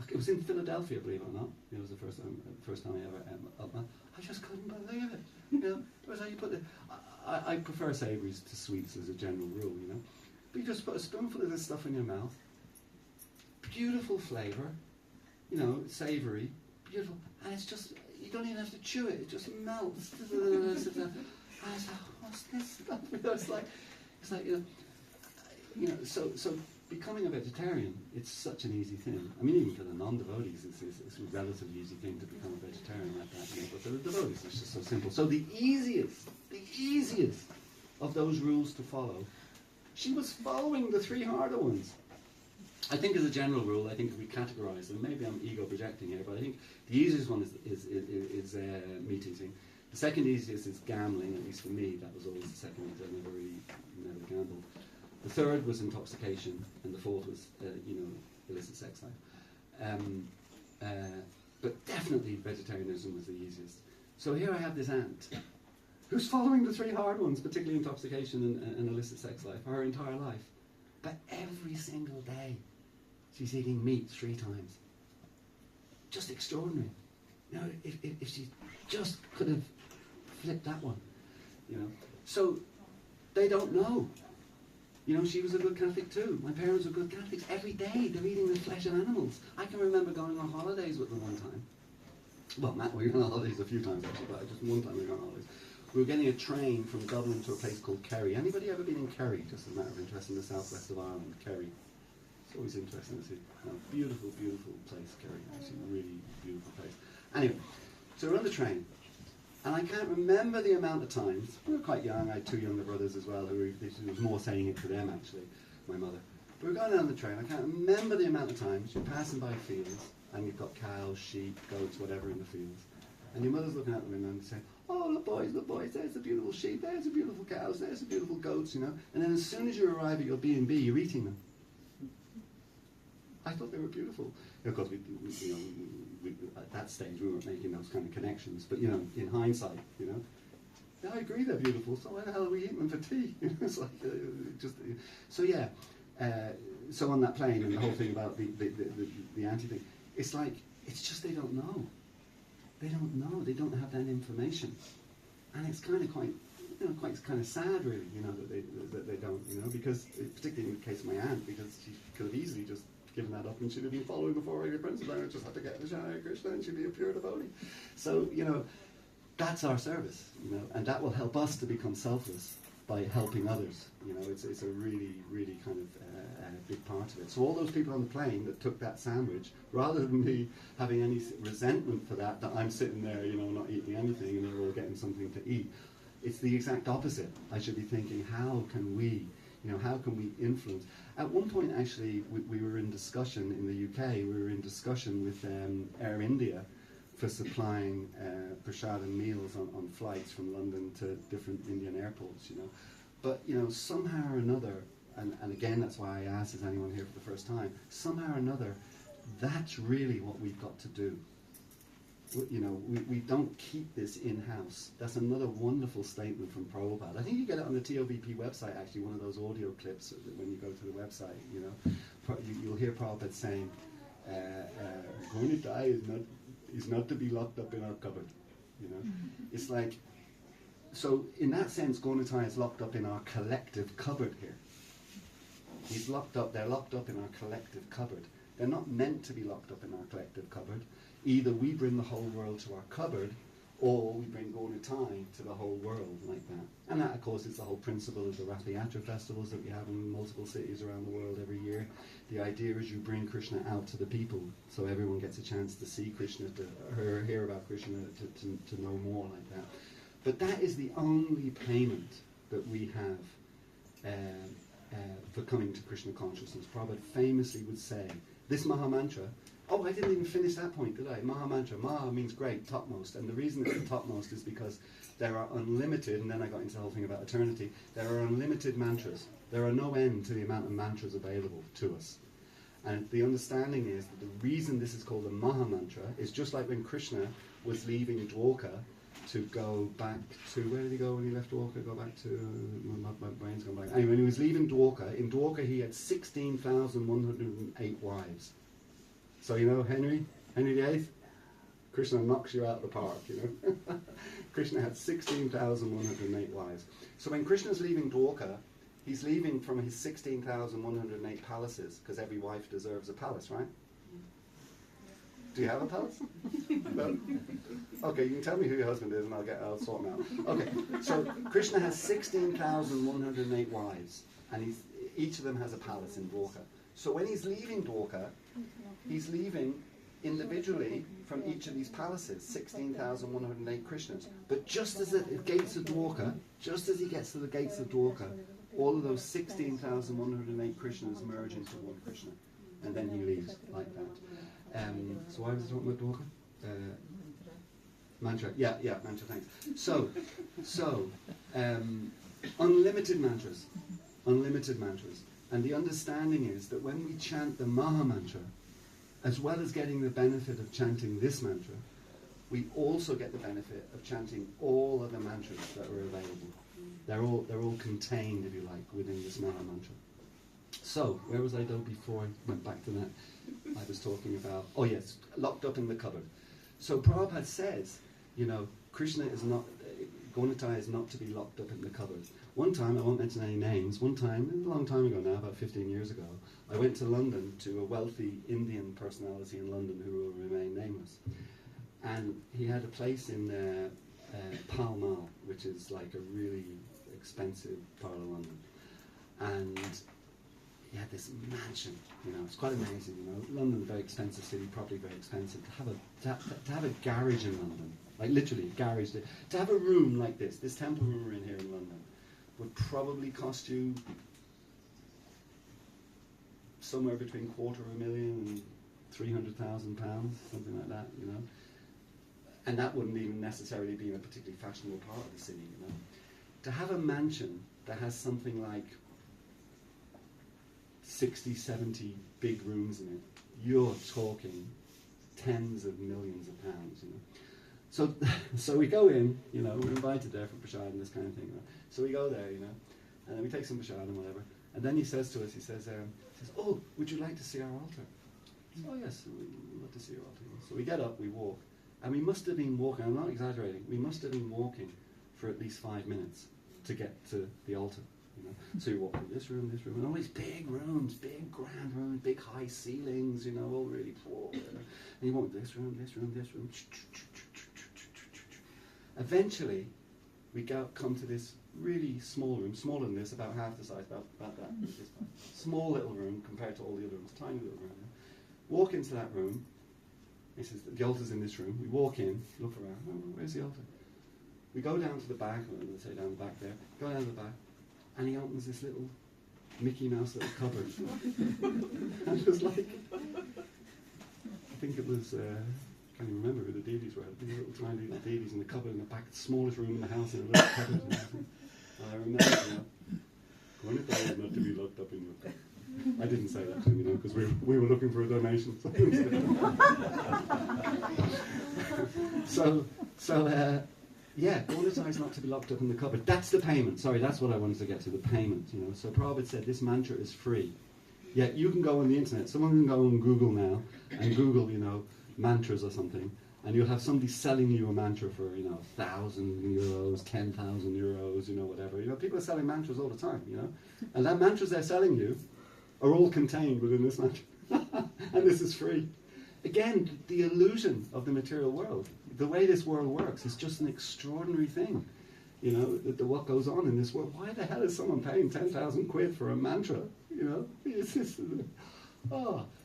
It was in Philadelphia, believe it or not. It was the first time I ever up that. I just couldn't believe it. You know, it was how you put it. I prefer savouries to sweets as a general rule, you know. But you just put a spoonful of this stuff in your mouth. Beautiful flavour, you know, savoury, beautiful, and it's just, you don't even have to chew it, it just melts. I was like, what's this stuff? You know, it's like you know, so becoming a vegetarian, it's such an easy thing. I mean, even for the non-devotees, it's a relatively easy thing to become a vegetarian like that, you know, but for the devotees, it's just so simple. So the easiest of those rules to follow, she was following the three harder ones. I think as a general rule, I think if we categorise them, maybe I'm ego projecting here, but I think the easiest one is meat eating. The second easiest is gambling, at least for me. That was always the second, because I never gambled. The third was intoxication, and the fourth was, illicit sex life. But definitely vegetarianism was the easiest. So here I have this aunt who's following the three hard ones, particularly intoxication and illicit sex life, her entire life. But every single day, she's eating meat 3 times. Just extraordinary. You know, if she just could have flipped that one, you know. So they don't know. You know, she was a good Catholic too. My parents were good Catholics. Every day they're eating the flesh of animals. I can remember going on holidays with them one time. Well, Matt, we were on holidays a few times actually, but just one time we were on holidays. We were getting a train from Dublin to a place called Kerry. Anybody ever been in Kerry? Just as a matter of interest, in the southwest of Ireland, Kerry. It's always interesting to see. Beautiful, beautiful place, Kerry. Actually, really beautiful place. Anyway, so we're on the train, and I can't remember the amount of times. We were quite young. I had 2 younger brothers as well, who was more saying it to them actually, my mother. But we were going down the train. I can't remember the amount of times you're passing by fields, and you've got cows, sheep, goats, whatever in the fields, and your mother's looking out the window and saying, "Oh, look boys, there's the beautiful sheep, there's the beautiful cows, there's the beautiful goats," you know. And then as soon as you arrive at your B&B, you're eating them. I thought they were beautiful. Of course, we at that stage we weren't making those kind of connections. But you know, in hindsight, you know, yeah, I agree they're beautiful. So why the hell are we eating them for tea? It's like so yeah. So on that plane and the whole thing about the anti thing, it's like it's just they don't know. They don't know. They don't have that information, and it's kind of quite kind of sad, really. You know that they don't. You know, because particularly in the case of my aunt, because she could have easily just given that up and she'd have been following the 4-area principle and just had to get the Shana Krishna and she'd be a pure devotee. So you know, that's our service. You know, and that will help us to become selfless by helping others. You know, it's a really kind of big part of it. So all those people on the plane that took that sandwich, rather than me having any resentment for that I'm sitting there, you know, not eating anything and they're all getting something to eat, it's the exact opposite. I should be thinking, how can we influence? At one point, actually, we were in discussion in the UK. We were in discussion with Air India for supplying prasad and meals on flights from London to different Indian airports, you know. But, you know, somehow or another, and again, that's why I asked, is anyone here for the first time? Somehow or another, that's really what we've got to do. You know, we don't keep this in-house. That's another wonderful statement from Prabhupada. I think you get it on the TOBP website, actually, one of those audio clips when you go to the website, you know. You'll hear Prabhupada saying, going to die is not to be locked up in our cupboard, you know. It's like, so in that sense, Govinda is locked up in our collective cupboard here. He's locked up, they're locked up in our collective cupboard. They're not meant to be locked up in our collective cupboard. Either we bring the whole world to our cupboard, or we bring Govinda to the whole world like that. And that, of course, is the whole principle of the Rath Yatra festivals that we have in multiple cities around the world every year. The idea is you bring Krishna out to the people, so everyone gets a chance to see Krishna, to hear about Krishna, to know more like that. But that is the only payment that we have for coming to Krishna consciousness. Prabhupada famously would say, this Maha Mantra. Oh, I didn't even finish that point, did I? Maha Mantra. Maha means great, topmost. And the reason it's the topmost is because there are unlimited, and then I got into the whole thing about eternity, there are unlimited mantras. There are no end to the amount of mantras available to us. And the understanding is that the reason this is called a Maha Mantra is just like when Krishna was leaving Dwarka to go back to, where did he go when he left Dwarka? Go back to, my brain's gone blank. Anyway, when he was leaving Dwarka, in Dwarka he had 16,108 wives. So you know Henry VIII? Krishna knocks you out of the park, you know. Krishna had 16,108 wives. So when Krishna's leaving Dwarka, he's leaving from his 16,108 palaces, because every wife deserves a palace, right? Do you have a palace? No? Okay, you can tell me who your husband is and I'll sort him out. Okay, so Krishna has 16,108 wives, and each of them has a palace in Dwarka. So when he's leaving Dwarka, he's leaving individually from each of these palaces, 16,108 Krishnas. But just as at the gates of Dwarka, just as he gets to the gates of Dwarka, all of those 16,108 Krishnas merge into one Krishna. And then he leaves like that. So why was I talking about Dwarka? Mantra. Yeah, mantra, thanks. So, unlimited mantras. Unlimited mantras. And the understanding is that when we chant the Maha Mantra, as well as getting the benefit of chanting this mantra, we also get the benefit of chanting all other mantras that are available. They're all contained, if you like, within this Maha Mantra. So, where was I though before I went back to that? I was talking about, oh yes, locked up in the cupboard. So Prabhupada says, you know, Krishna is not, Gaunataya is not to be locked up in the cupboard. One time, I won't mention any names, one time, a long time ago now, about 15 years ago, I went to London to a wealthy Indian personality in London who will remain nameless. And he had a place in Pall Mall, which is like a really expensive part of London. And he had this mansion, you know, it's quite amazing, you know. London's a very expensive city, probably very expensive. To have a garage in London, like literally a garage, to have a room like this temple room we're in here in London, would probably cost you somewhere between £250,000 and £300,000, something like that, you know. And that wouldn't even necessarily be in a particularly fashionable part of the city, you know. To have a mansion that has something like 60, 70 big rooms in it, you're talking tens of millions of pounds, you know. So we go in, you know, we're invited there for prasad and this kind of thing. Right? So we go there, you know, and then we take some prasad and whatever. And then he says to us, he says, oh, would you like to see our altar? Says, oh yes, we'd love to see your altar. So we get up, we walk, and we must have been walking, I'm not exaggerating, we must have been walking for at least 5 minutes to get to the altar. You know? So you walk through this room, and all these big rooms, big grand rooms, big high ceilings, you know, all really tall. You know? And you walk this room, this room, this room. Eventually, we come to this really small room, smaller than this, about half the size, about that. Small little room compared to all the other rooms, tiny little room. Yeah? Walk into that room. He says, the altar's in this room. We walk in, look around. Oh, where's the altar? We go down to the back, or let's say down the back there. Go down to the back. And he opens this little Mickey Mouse little cupboard. And it was like, I think it was, I can't even remember who the deities were. These little tiny little deities in the cupboard in the back, the smallest room in the house, in a little cupboard. And I remember, you know, Gaunataya is not to be locked up in your cupboard. I didn't say that to him, you know, because we were looking for a donation. Yeah, Gaunataya is not to be locked up in the cupboard. That's the payment. Sorry, that's what I wanted to get to, the payment. You know, so Prabhupada said this mantra is free. Yeah, you can go on the internet. Someone can go on Google now and Google, you know, mantras or something, and you'll have somebody selling you a mantra for, you know, €1,000, €10,000, you know, whatever. You know, people are selling mantras all the time, you know, and that mantras they're selling you are all contained within this mantra, and this is free. Again, the illusion of the material world. The way this world works is just an extraordinary thing. You know, what goes on in this world. Why the hell is someone paying 10,000 quid for a mantra? You know, it's just,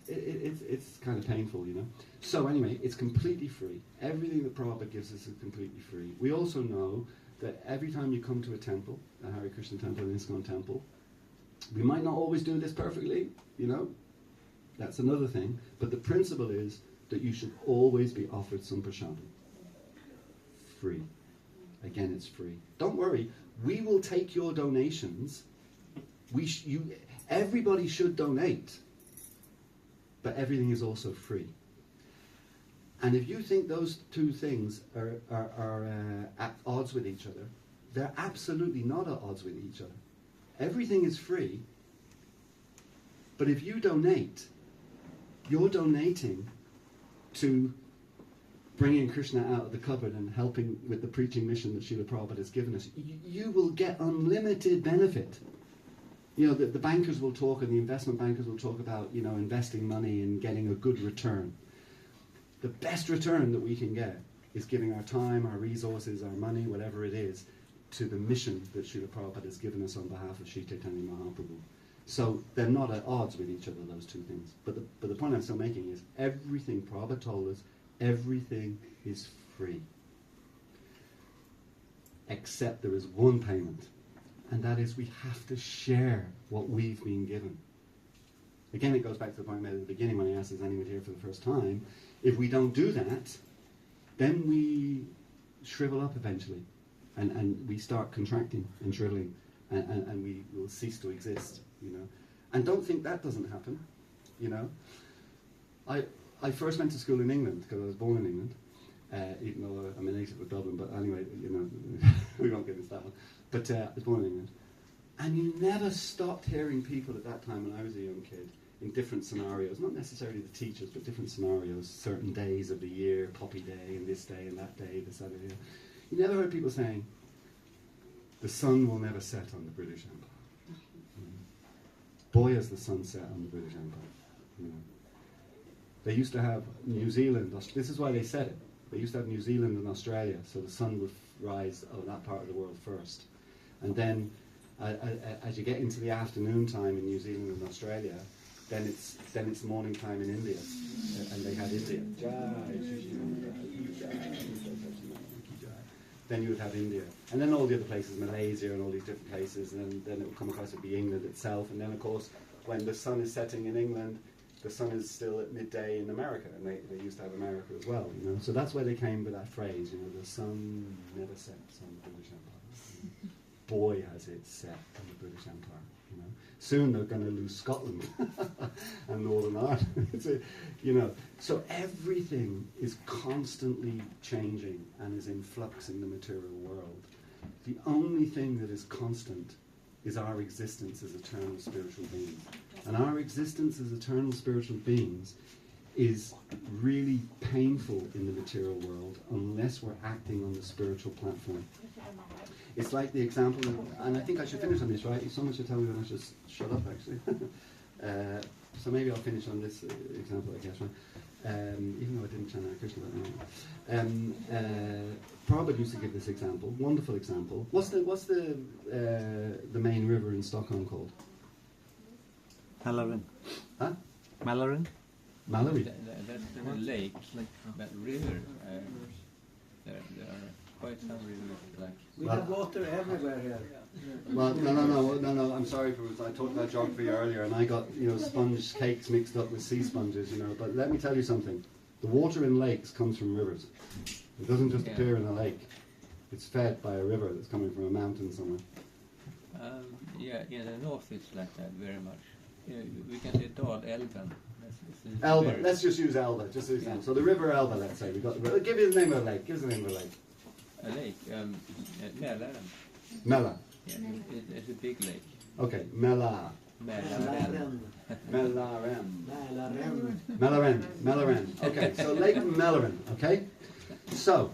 it's kind of painful, you know. So anyway, it's completely free. Everything that Prabhupada gives us is completely free. We also know that every time you come to a temple, a Hare Krishna temple, an ISKCON temple, we might not always do this perfectly, you know. That's another thing. But the principle is that you should always be offered some prasad. Free. Again, it's free. Don't worry. We will take your donations. Everybody should donate. But everything is also free. And if you think those two things are at odds with each other, they're absolutely not at odds with each other. Everything is free. But if you donate, you're donating to bringing Krishna out of the cupboard and helping with the preaching mission that Srila Prabhupada has given us, you will get unlimited benefit. You know, the bankers will talk, and the investment bankers will talk about, you know, investing money and getting a good return. The best return that we can get is giving our time, our resources, our money, whatever it is, to the mission that Srila Prabhupada has given us on behalf of Sri Chaitanya Mahaprabhu. So they're not at odds with each other, those two things. But the point I'm still making is everything Prabhupada told us, everything is free. Except there is one payment, and that is we have to share what we've been given. Again, it goes back to the point I made at the beginning when I asked, is anyone here for the first time? If we don't do that, then we shrivel up eventually, and we start contracting and shriveling, and we will cease to exist, you know. And don't think that doesn't happen, you know. I first went to school in England because I was born in England, even though I'm a native of Dublin, but anyway, you know, we won't get into that one. But I was born in England. And you never stopped hearing people at that time when I was a young kid in different scenarios, not necessarily the teachers, but different scenarios, certain days of the year, Poppy Day, and this day, and that day, this, that, and the other. You never heard people saying, the sun will never set on the British Empire. Boy, has the sun set on the British Empire. You know. They used to have New Zealand, this is why they said it, they used to have New Zealand and Australia, so the sun would rise on that part of the world first. And then, as you get into the afternoon time in New Zealand and Australia, then it's morning time in India, and they had India. Then you would have India, and then all the other places, Malaysia and all these different places, and then it would come across to be England itself, and then of course, when the sun is setting in England, the sun is still at midday in America, and they used to have America as well, you know. So that's where they came with that phrase, you know, the sun never sets on the British Empire. Boy, has it set on the British Empire, you know. Soon they're going to lose Scotland and Northern Ireland, you know. So everything is constantly changing and is in flux in the material world. The only thing that is constant is our existence as eternal spiritual beings. And our existence as eternal spiritual beings is really painful in the material world unless we're acting on the spiritual platform. It's like the example, and I think I should finish on this, right? Someone should tell me when I should shut up, actually. So maybe I'll finish on this example, I guess, right? Even though I didn't chant Krishna, but anyway. Prabhupada used to give this example, wonderful example. What's the main river in Stockholm called? Mälaren. Huh? Mälaren? Mallory. That's a lake, but river. There are quite some rivers like. We have water everywhere here. Well, no. I'm sorry I talked about geography earlier, and I got sponge cakes mixed up with sea sponges, But let me tell you something: the water in lakes comes from rivers. It doesn't just appear in a lake. It's fed by a river that's coming from a mountain somewhere. In the north it's like that very much. We can say Dalälven. Elba. Let's just use Elba, just as an example. So the river Elba, let's say. Give me the name of the lake. Give us the name of the lake. A lake, Mälaren. Mella. Yeah, it's a big lake. Okay, Mella. Mälaren. Mälaren. Okay, so Lake Mälaren, okay? So,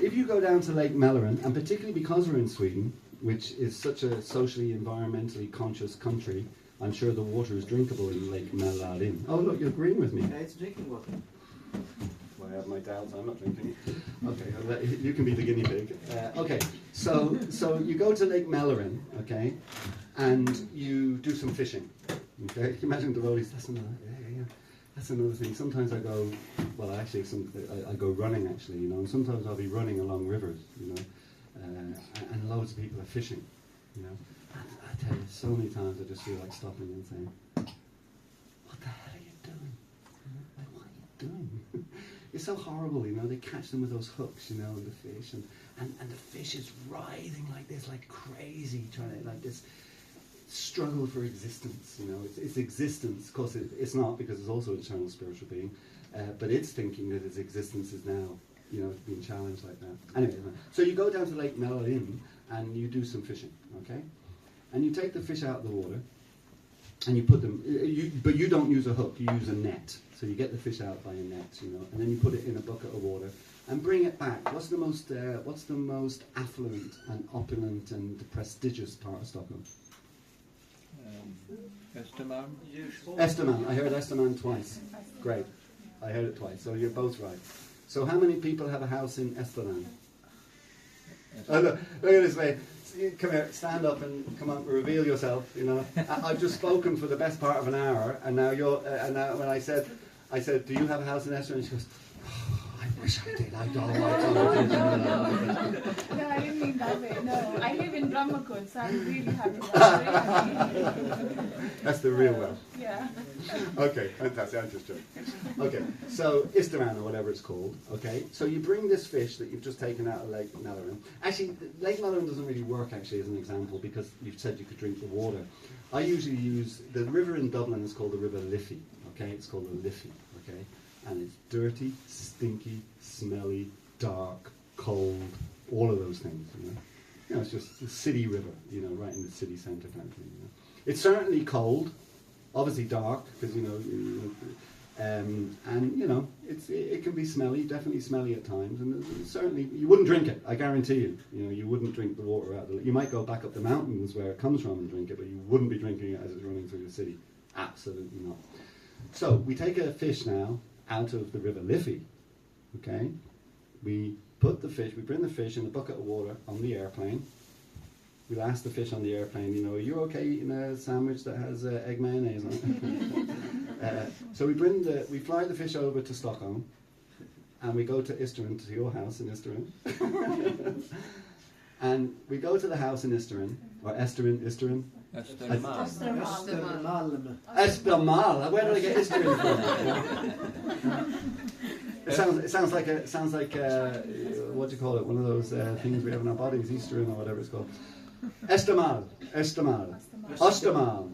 if you go down to Lake Mälaren, and particularly because we're in Sweden, which is such a socially, environmentally conscious country, I'm sure the water is drinkable in Lake Mälaren. Oh, look, you're agreeing with me. Yeah, it's drinking water. Well, I have my doubts. I'm not drinking it. Okay, you can be the guinea pig. Okay, so you go to Lake Mälaren, okay, and you do some fishing. Okay, imagine devotees. That's another thing. Sometimes I go. Well, actually, I go running actually, and sometimes I'll be running along rivers, and loads of people are fishing, I tell you, so many times I just feel like stopping and saying, what the hell are you doing? Like, what are you doing? It's so horrible, They catch them with those hooks, and the fish, and the fish is writhing like this, like crazy, trying to, like this struggle for existence, It's existence. Of course, it's not, because it's also an eternal spiritual being, but it's thinking that its existence is now, being challenged like that. Anyway, so you go down to Lake Mälaren and you do some fishing, okay? And you take the fish out of the water, and you put them, but you don't use a hook, you use a net. So you get the fish out by a net, you know, and then you put it in a bucket of water and bring it back. What's the most affluent and opulent and prestigious part of Stockholm? Östermalm. Esterman. I heard Esterman twice. Great. I heard it twice. So you're both right. So how many people have a house in Esterman? Oh, look at this way. Come here, stand up and come on, reveal yourself. You know, I've just spoken for the best part of an hour, and now you're. And now when I said, do you have a house in Esterman? And she goes, oh, I wish I did. I don't. No, I didn't mean that way. No, I live in Brahmakot, so I'm really happy. That's the real one. Yeah. Okay, fantastic. I'm just joking. Okay, so Istaran or whatever it's called. Okay, so you bring this fish that you've just taken out of Lake Malaran. Actually, Lake Malaran doesn't really work actually as an example because you've said you could drink the water. I usually use the river in Dublin is called the River Liffey. Okay, it's called the Liffey. Okay, and it's dirty, stinky, smelly, dark, cold, all of those things. You know, it's just a city river. You know, right in the city centre kind of thing. You know? It's certainly cold. Obviously dark, because and you know, it can be smelly, definitely smelly at times, and certainly you wouldn't drink it. I guarantee you. You know, you wouldn't drink the water out of the. You might go back up the mountains where it comes from and drink it, but you wouldn't be drinking it as it's running through the city. Absolutely not. So we take a fish now out of the River Liffey. Okay, we put the fish. We bring the fish in a bucket of water on the airplane. We'll ask the fish on the airplane, you know, are you okay eating a sandwich that has egg mayonnaise on it? So we fly the fish over to Stockholm, and we go to Isterin, to your house in Isterin. And we go to the house in Isterin, or Isterin. Östermalm. Estermal. Where did I get Isterin from? It sounds like what do you call it? One of those things we have in our bodies, Easterin or whatever it's called. Estermal. Ostermalm. Estermalm.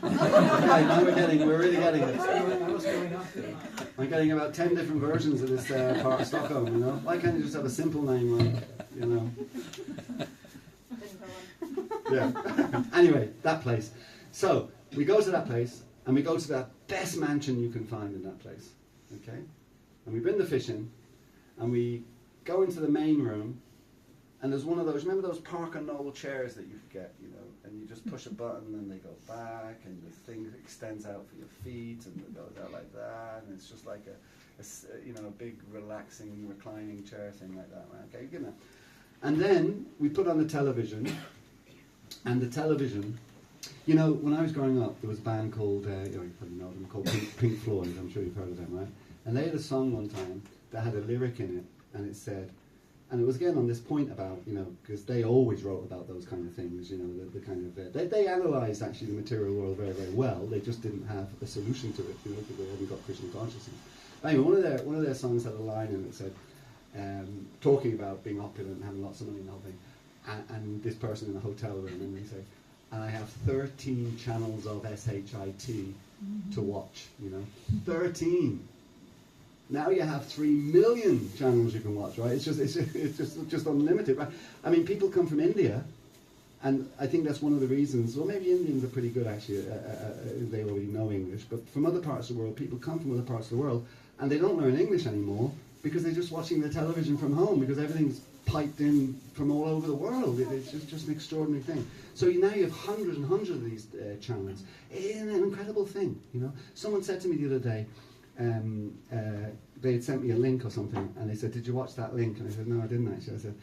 Okay, now we're really getting it. I'm getting about 10 different versions of this part of Stockholm, you know. Why can't you just have a simple name like, you know? Yeah. Anyway, that place. So, we go to that place, and we go to the best mansion you can find in that place. Okay? And we bring the fish in, and we go into the main room, and there's one of those, remember those Park and Knoll chairs that you could get, you know, and you just push a button and they go back, and the thing extends out for your feet, and it goes out like that, and it's just like a big relaxing reclining chair thing like that, right? Okay, give me that. And then we put on the television, and the television, you know, when I was growing up, there was a band called, you probably know them, called Pink Floyd. I'm sure you've heard of them, right? And they had a song one time that had a lyric in it, and it said, and it was again on this point about, you know, because they always wrote about those kind of things, you know, the kind of, they analysed actually the material world very, very well. They just didn't have a solution to it, you know, because they hadn't got Krishna Consciousness. But anyway, one of their songs had a line in it that said, talking about being opulent and having lots of money and the whole thing, and this person in a hotel room, and they say, and I have 13 channels of SHIT to watch, you know, 13. Now you have 3 million channels you can watch, right? It's just unlimited, right? I mean, people come from India, and I think that's one of the reasons. Well, maybe Indians are pretty good actually. They already know English, but from other parts of the world, people come from other parts of the world, and they don't learn English anymore because they're just watching the television from home because everything's piped in from all over the world. It's just an extraordinary thing. So now you have hundreds and hundreds of these channels. It's an incredible thing, you know. Someone said to me the other day, they had sent me a link or something, and they said, "Did you watch that link?" And I said, "No, I didn't actually." I said,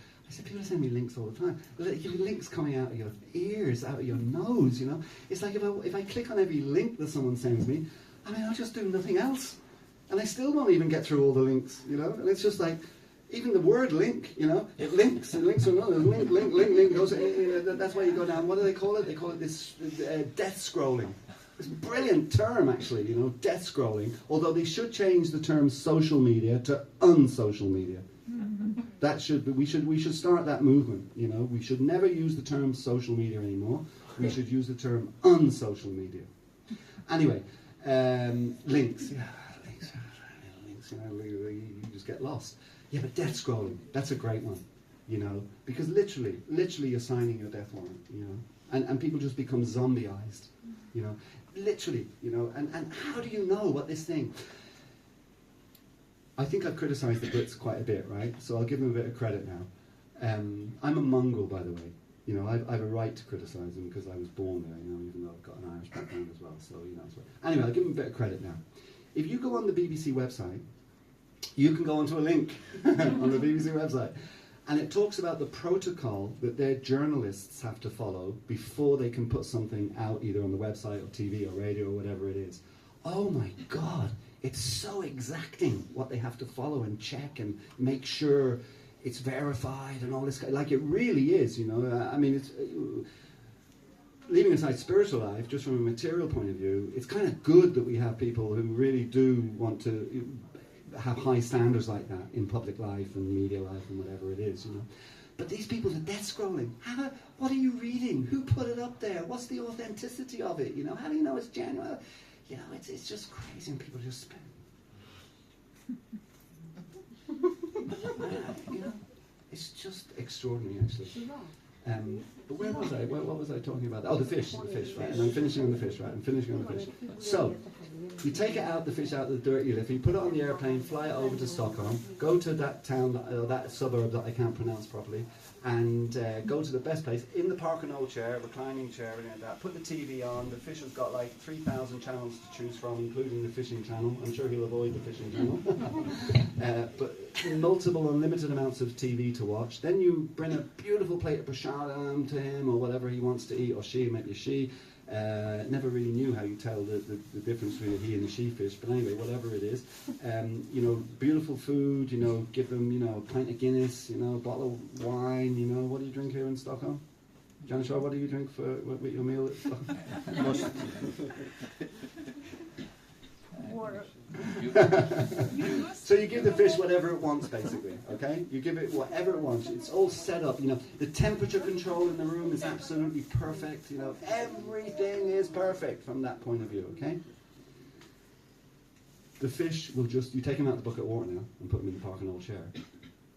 "People send me links all the time. But you have links coming out of your ears, out of your nose, you know. It's like if I click on every link that someone sends me, I mean, I'll just do nothing else, and I still won't even get through all the links, you know. And it's just like, even the word link, you know, it links to another link goes. That's why you go down. What do they call it? They call it this death scrolling. It's a brilliant term, actually, you know, death scrolling. Although they should change the term social media to unsocial media. That should be, we should start that movement. You know, we should never use the term social media anymore. We should use the term unsocial media. Anyway, links. Yeah, links. You know, you just get lost. Yeah, but death scrolling, that's a great one. you know, because literally you're signing your death warrant, you know, and people just become zombieized, you know, literally, you know, and how do you know what this thing? I think I've criticised the Brits quite a bit, right? So I'll give them a bit of credit now. I'm a Mongol, by the way. You know, I have a right to criticise them because I was born there, you know, even though I've got an Irish background as well. So, you know, anyway, I'll give them a bit of credit now. If you go on the BBC website, you can go onto a link on the BBC website, and it talks about the protocol that their journalists have to follow before they can put something out either on the website or TV or radio or whatever it is. Oh my God, it's so exacting what they have to follow and check and make sure it's verified and all this, like it really is, you know. I mean, it's leaving aside spiritual life, just from a material point of view, it's kind of good that we have people who really do want to have high standards like that in public life and media life and whatever it is, you know. But these people are death scrolling. What are you reading? Who put it up there? What's the authenticity of it? You know, how do you know it's genuine? You know, it's just crazy, and people just spend. You know, it's just extraordinary, actually. But where was I? What was I talking about? Oh, the fish, right? And I'm finishing on the fish, right? I'm finishing on the fish. So, you take it out, the fish out of the dirty liffey, put it on the airplane, fly it over to Stockholm, go to that town, that suburb that I can't pronounce properly, and go to the best place, in the Park and Old chair, reclining chair, everything like that, put the TV on. The fish has got like 3,000 channels to choose from, including the fishing channel. I'm sure he'll avoid the fishing channel. But multiple, unlimited amounts of TV to watch. Then you bring a beautiful plate of prasadam to him, or whatever he wants to eat, or she, maybe a she. Never really knew how you tell the difference between a he and a she fish, but anyway, whatever it is. You know, beautiful food, you know, give them, you know, a pint of Guinness, you know, a bottle of wine, you know. What do you drink here in Stockholm? John Shaw, what do you drink with your meal at Stockholm? Water. So you give the fish whatever it wants, basically, okay? You give it whatever it wants. It's all set up, you know. The temperature control in the room is absolutely perfect, you know. Everything is perfect from that point of view, okay? The fish will just, you take him out of the bucket of water now and put him in the Park and Old chair.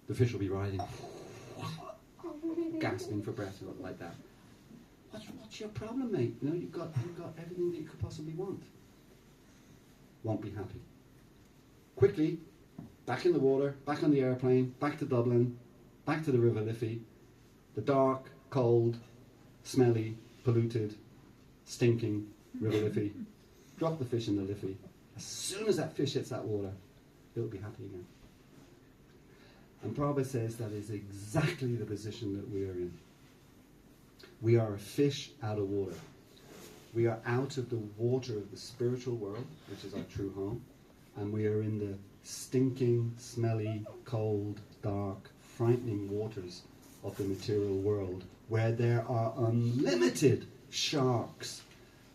The fish will be riding, gasping for breath like that. What's your problem, mate? You know, you've got everything that you could possibly want. Won't be happy. Quickly, back in the water, back on the airplane, back to Dublin, back to the River Liffey, the dark, cold, smelly, polluted, stinking River Liffey. Drop the fish in the Liffey. As soon as that fish hits that water, it'll be happy again. And Prabhupada says that is exactly the position that we are in. We are a fish out of water. We are out of the water of the spiritual world, which is our true home, and we are in the stinking, smelly, cold, dark, frightening waters of the material world, where there are unlimited sharks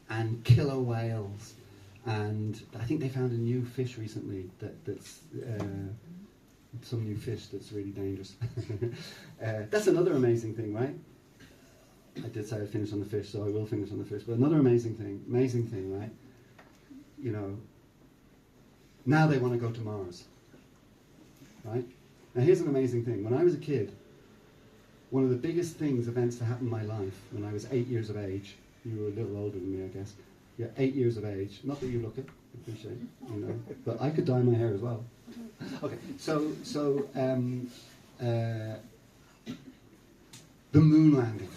and killer whales, and I think they found a new fish recently that's some new fish that's really dangerous. That's another amazing thing, right? I did say I'd finish on the fish, so I will finish on the fish. But another amazing thing, right? You know, now they want to go to Mars, right? Now here's an amazing thing. When I was a kid, one of the biggest events to happen in my life, when I was 8 years of age, you were a little older than me, I guess. Yeah, 8 years of age. Not that you look it, I appreciate it, you know. But I could dye my hair as well. Okay, so the moon landing.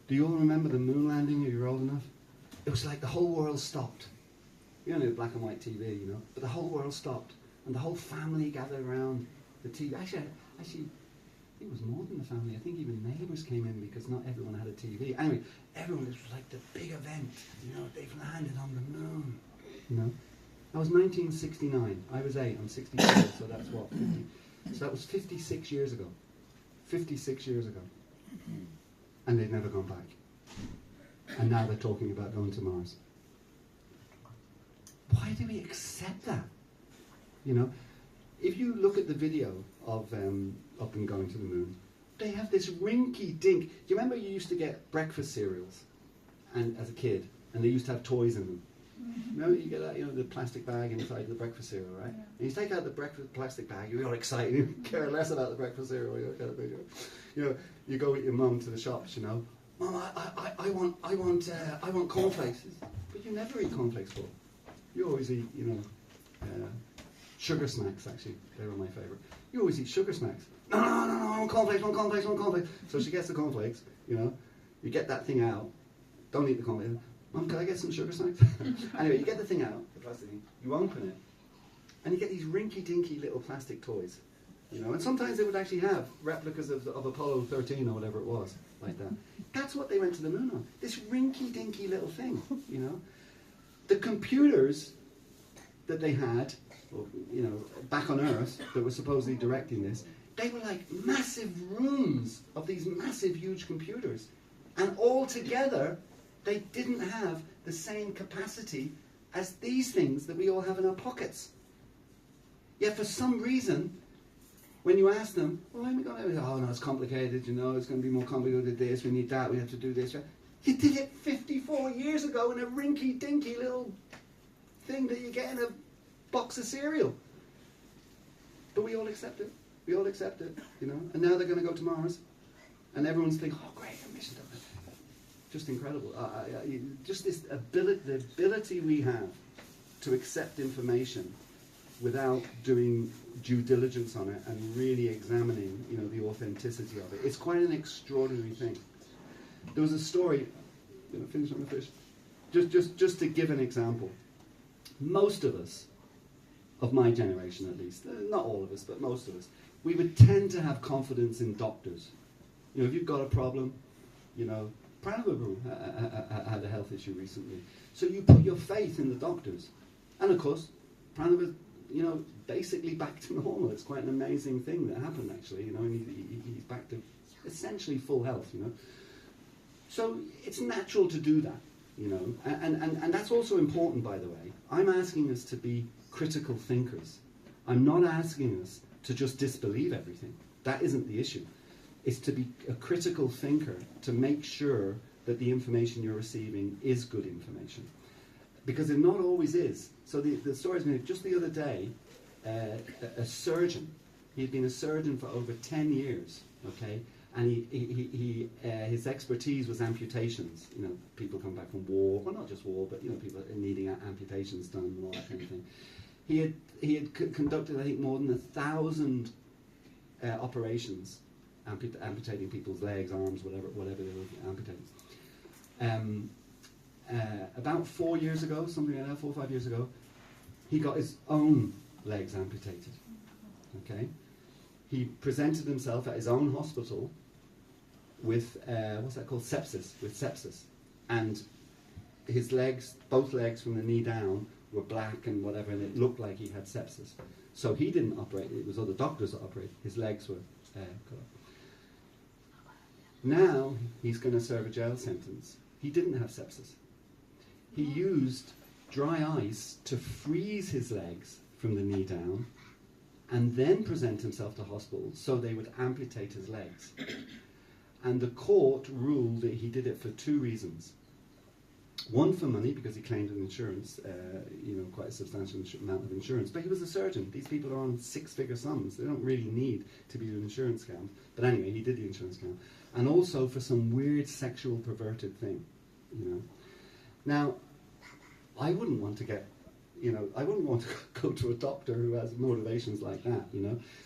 Do you all remember the moon landing? Are you old enough? It was like the whole world stopped. You know, black and white TV, you know. But the whole world stopped. And the whole family gathered around the TV. Actually, I think it was more than the family. I think even neighbours came in because not everyone had a TV. Anyway, everyone, it was like the big event. You know, they've landed on the moon. You know. That was 1969. I was 8. I'm 64, so that's what? 50. So that was 56 years ago. 56 years ago. And they've never gone back. And now they're talking about going to Mars. Why do we accept that? You know, if you look at the video of them going to the moon, they have this rinky-dink. Do you remember you used to get breakfast cereals and as a kid, and they used to have toys in them? Remember, you get that, the plastic bag inside the breakfast cereal, right? Yeah. And you take out the plastic bag, you're all excited, you care less about the breakfast cereal. You go with your mum to the shops, Mum, I want cornflakes, but you never eat cornflakes, Paul. You always eat, sugar snacks. Actually, they were my favourite. You always eat sugar snacks. No, I want cornflakes. So she gets the cornflakes. You get that thing out. Don't eat the cornflakes. Mum, can I get some sugar snacks? Anyway, you get the thing out, the plastic thing, you open it, and you get these rinky-dinky little plastic toys, and sometimes they would actually have replicas of Apollo 13 or whatever it was, like that. That's what they went to the moon on, this rinky-dinky little thing, The computers that they had, back on Earth, that were supposedly directing this, they were like massive rooms of these massive, huge computers, and all together, they didn't have the same capacity as these things that we all have in our pockets. Yet for some reason, when you ask them, well, why are we going to, oh no, it's complicated, it's going to be more complicated this, we need that, we have to do this. You did it 54 years ago in a rinky-dinky little thing that you get in a box of cereal. But we all accept it. We all accept it, And now they're going to go to Mars. And everyone's thinking, oh great, a mission done. Just incredible. Just this ability, the ability we have to accept information without doing due diligence on it and really examining, the authenticity of it. It's quite an extraordinary thing. There was a story. Finish on the fish. Just to give an example. Most of us, of my generation at least, not all of us, but most of us, we would tend to have confidence in doctors. If you've got a problem, Prabhu had a health issue recently. So you put your faith in the doctors. And of course, Pranav, basically back to normal. It's quite an amazing thing that happened actually, and he's back to essentially full health, So it's natural to do that, and that's also important, by the way. I'm asking us to be critical thinkers. I'm not asking us to just disbelieve everything. That isn't the issue. Is to be a critical thinker, to make sure that the information you're receiving is good information. Because it not always is. So the story's been, just the other day, a surgeon, he'd been a surgeon for over 10 years, okay? And his expertise was amputations. People come back from war, well not just war, but people needing amputations done and all that kind of thing. He had conducted, I think, more than 1,000 operations, amputating people's legs, arms, whatever they were amputating. About 4 years ago, something like that, 4 or 5 years ago, he got his own legs amputated. Okay, he presented himself at his own hospital with what's that called? Sepsis, and his legs, both legs from the knee down, were black and whatever, and it looked like he had sepsis. So he didn't operate; it was other doctors that operated. His legs were cut off. Now he's going to serve a jail sentence. He didn't have sepsis. He used dry ice to freeze his legs from the knee down and then present himself to hospital so they would amputate his legs. And the court ruled that he did it for 2 reasons. One, for money, because he claimed an insurance, quite a substantial amount of insurance. But he was a surgeon. These people are on 6-figure sums. They don't really need to be an insurance scam. But anyway, he did the insurance scam. And also for some weird sexual perverted thing, Now, I wouldn't want to go to a doctor who has motivations like that,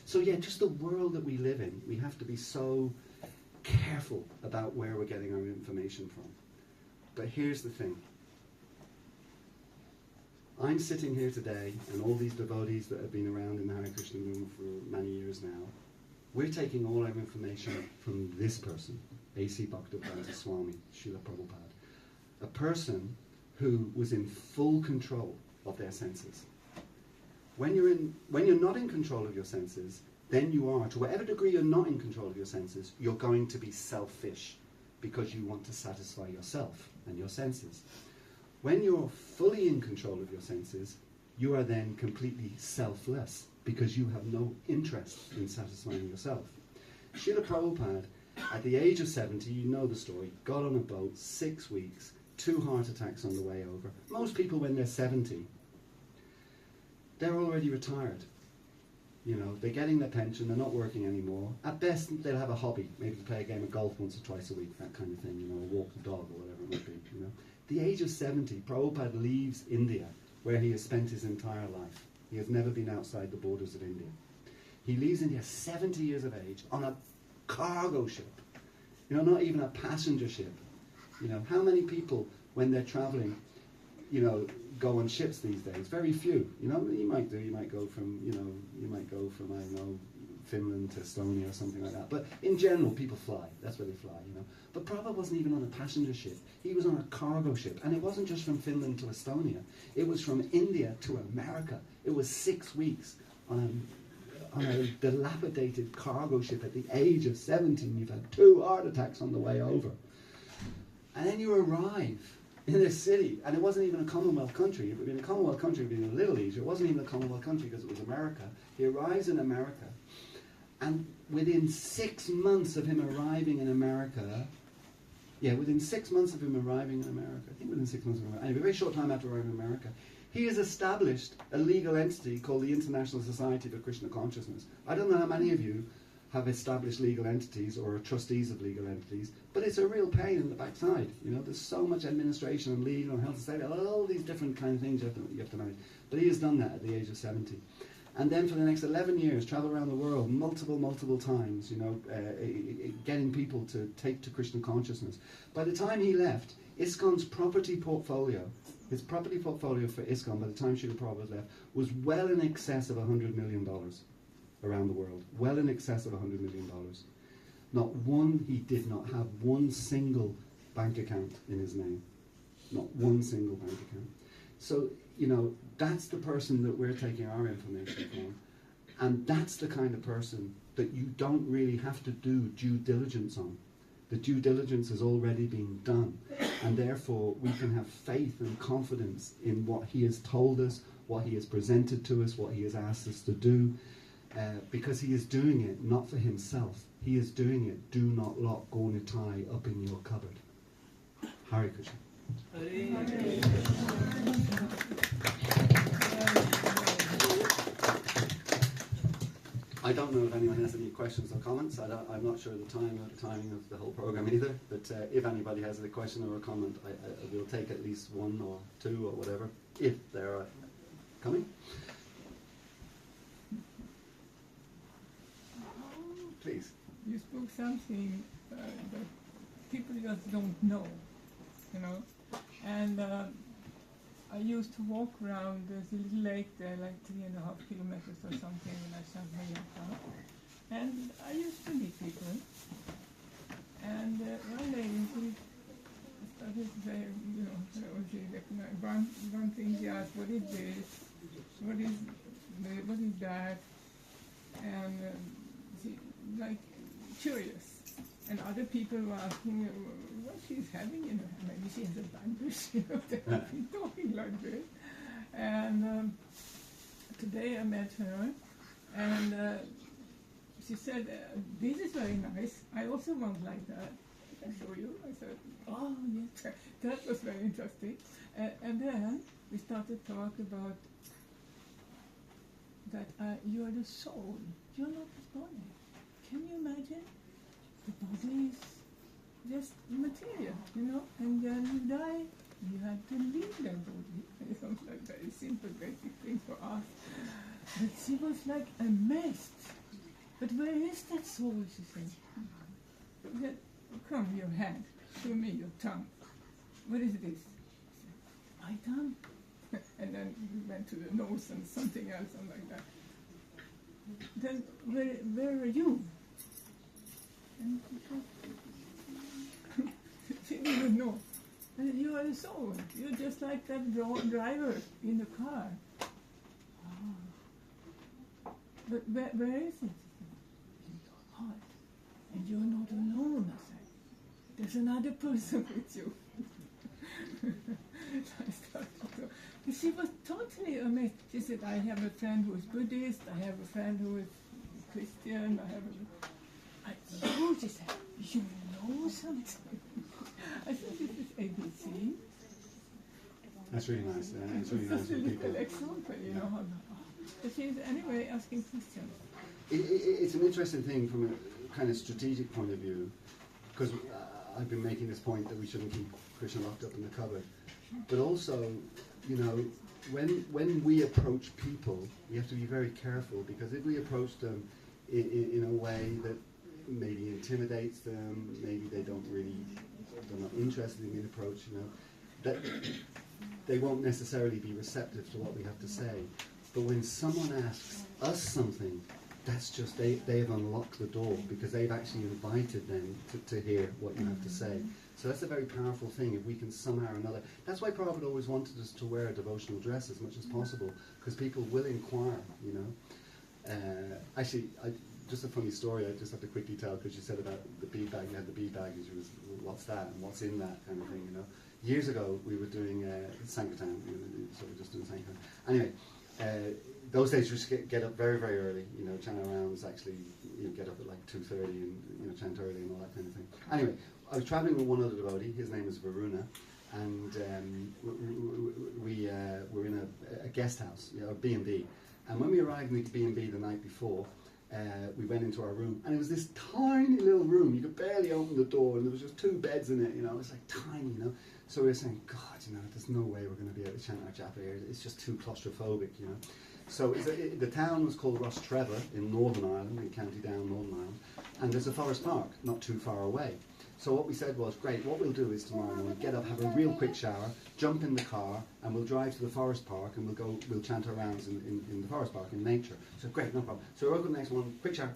So yeah, just the world that we live in, we have to be so careful about where we're getting our information from. But here's the thing. I'm sitting here today, and all these devotees that have been around in the Hare Krishna movement for many years now, we're taking all our information from this person, A.C. Bhaktivedanta Swami, Srila Prabhupada, a person who was in full control of their senses. When you're not in control of your senses, then you are, to whatever degree you're not in control of your senses, you're going to be selfish because you want to satisfy yourself and your senses. When you're fully in control of your senses, you are then completely selfless because you have no interest in satisfying yourself. Srila Prabhupada, at the age of 70, you know the story, got on a boat 6 weeks, 2 heart attacks on the way over. Most people, when they're 70, they're already retired. You know, they're getting their pension, they're not working anymore. At best, they'll have a hobby, maybe play a game of golf once or twice a week, that kind of thing, you know, or walk the dog or whatever it might be, you know. The age of 70, Prabhupada leaves India, where he has spent his entire life. He has never been outside the borders of India. He leaves India 70 years of age on a cargo ship. You know, not even a passenger ship. You know, how many people, when they're traveling, you know, go on ships these days? Very few. You know, you might go from, you know, I don't know, Finland to Estonia or something like that. But in general, people fly. That's where they fly, you know. But Prabhupada wasn't even on a passenger ship. He was on a cargo ship. And it wasn't just from Finland to Estonia. It was from India to America. It was 6 weeks on a dilapidated cargo ship at the age of 70. You've had 2 heart attacks on the way over. And then you arrive in this city, and it wasn't even a Commonwealth country. If it had been a Commonwealth country, it would have been a little easier. It wasn't even a Commonwealth country because it was America. He arrives in America, and within 6 months of him arriving in America, within 6 months of him arriving in America, I think within 6 months of him arriving, anyway, a very short time after arriving in America, he has established a legal entity called the International Society for Krishna Consciousness. I don't know how many of you have established legal entities or are trustees of legal entities, but it's a real pain in the backside. You know, there's so much administration and legal and health and safety, all these different kind of things you have to manage. But he has done that at the age of 70. And then for the next 11 years, travel around the world multiple times, you know, getting people to take to Krishna consciousness. By the time he left, ISKCON's property portfolio, his property portfolio for ISKCON, by the time Srila Prabhupada left, was well in excess of $100 million. Around the world, well in excess of $100 million. He did not have one single bank account in his name. Not one single bank account. So, you know, that's the person that we're taking our information from. And that's the kind of person that you don't really have to do due diligence on. The due diligence has already been done. And therefore, we can have faith and confidence in what he has told us, what he has presented to us, what he has asked us to do. Because he is doing it not for himself. He is doing it, do not lock Gornitai up in your cupboard. Hare Krishna. I don't know if anyone has any questions or comments. I'm not sure the timing of the whole program either. But if anybody has a question or a comment, I will take at least 1 or 2 or whatever, if there are coming. Please. You spoke something that people just don't know, you know. And I used to walk around, there's a little lake there, like 3.5 kilometers or something, when I started my young town. And I used to meet people. And one day, she started to say, you know, one thing she asked, what is this? What is that? And like curious, and other people were asking what she's having in her hand. Maybe she has a bandage, you know, they have been talking like this. And today I met her, and she said, this is very nice, I also want like that. I can show you. I said, oh yes, that was very interesting. And then we started to talk about that you are the soul, you're not the body. Can you imagine? The body is just material, you know, and then you die, you have to leave that body. It sounds like very simple, basic thing for us. But she was like amazed. But where is that soul, she said? Said, come, your hand, show me your tongue. What is this? I said, my tongue? And then we went to the nose and something else and like that. Then where are you? And she didn't know. And you are the soul. You're just like that driver in the car. Oh. But where is it? In your heart. And you're not alone, I said. There's another person with you. I started to, she was totally amazed. She said, I have a friend who is Buddhist, I have a friend who is Christian, she said, you know something? I said, this is ABC. That's really nice. It's really nice Just a when people. little example, you know. How, but she's anyway asking questions. It's an interesting thing from a kind of strategic point of view, because I've been making this point that we shouldn't keep Krishna locked up in the cupboard. But also, you know, when we approach people, we have to be very careful, because if we approach them in a way that maybe intimidates them, maybe they're not interested in being approached, you know, that they won't necessarily be receptive to what we have to say. But when someone asks us something, that's just, they've unlocked the door, because they've actually invited them to hear what you have to say. So that's a very powerful thing, if we can somehow or another. That's why Prabhupada always wanted us to wear a devotional dress as much as possible, because people will inquire, you know. Actually, just a funny story I just have to quickly tell, because you said about the bead bag, you had the bead bag, and she was, what's that, and what's in that kind of thing, you know. Years ago, we were doing Sankarsana, you know, so we're just doing Sankarsana. Anyway, those days you just get up very, very early, you know, chant rounds, actually, you know, get up at like 2:30 and, you know, chant early and all that kind of thing. Anyway, I was travelling with one other devotee, his name is Varuna, and we were in a guest house, you know, a B&B. And when we arrived in the B&B the night before, we went into our room, and it was this tiny little room. You could barely open the door, and there was just 2 beds in it, you know. It was like tiny, you know. So we were saying, God, you know, there's no way we're going to be able to chant our japa here. It's just too claustrophobic, you know. So the town was called Ross Trevor in Northern Ireland, in County Down, Northern Ireland, and there's a forest park not too far away. So what we said was, great, what we'll do is tomorrow morning, get up, have a real quick shower, jump in the car, and we'll drive to the forest park, and we'll chant our rounds in the forest park, in nature. So great, no problem. So we woke up the next morning, quick shower,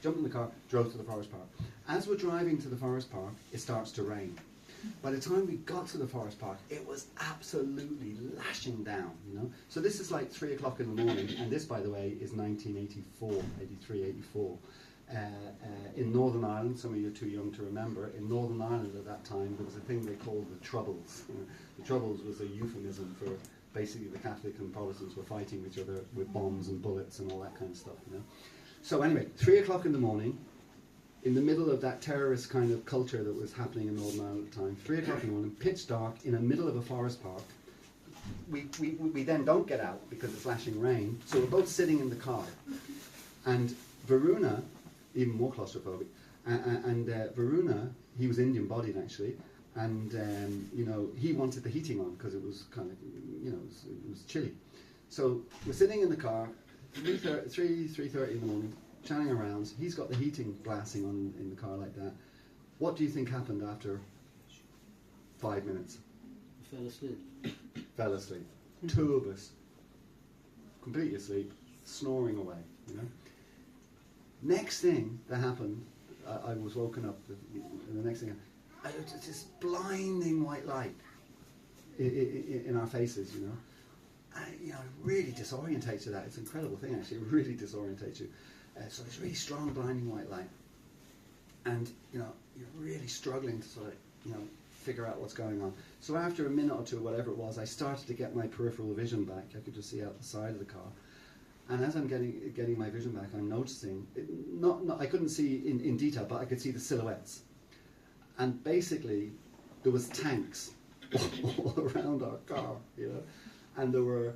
jumped in the car, drove to the forest park. As we're driving to the forest park, it starts to rain. By the time we got to the forest park, it was absolutely lashing down, you know. So this is like 3 o'clock in the morning, and this, by the way, is 1984, 83, 84. In Northern Ireland, some of you are too young to remember, in Northern Ireland at that time, there was a thing they called the Troubles. The Troubles was a euphemism for basically the Catholics and Protestants were fighting each other with bombs and bullets and all that kind of stuff, you know. So anyway, 3 o'clock in the morning, in the middle of that terrorist kind of culture that was happening in Northern Ireland at the time, 3 o'clock in the morning, pitch dark, in the middle of a forest park. We then don't get out because it's lashing rain, so we're both sitting in the car. And Varuna, even more claustrophobic, and Varuna, he was Indian-bodied actually, and you know, he wanted the heating on because it was kind of, you know, it was chilly. So we're sitting in the car, 3:30 in the morning, chanting our rounds. He's got the heating blasting on in the car like that. What do you think happened after 5 minutes? Fell asleep. Fell asleep. 2 of us, completely asleep, snoring away, you know. Next thing that happened, I was woken up, and the next thing, it's this blinding white light in our faces, you know. And, you know, it really disorientates you. That it's an incredible thing, actually. It really disorientates you. So it's really strong, blinding white light, and you know, you're really struggling to sort of, you know, figure out what's going on. So after a minute or two, whatever it was, I started to get my peripheral vision back. I could just see out the side of the car. And as I'm getting my vision back, I'm noticing, I couldn't see in detail, but I could see the silhouettes. And basically, there was tanks all around our car, you know. And there were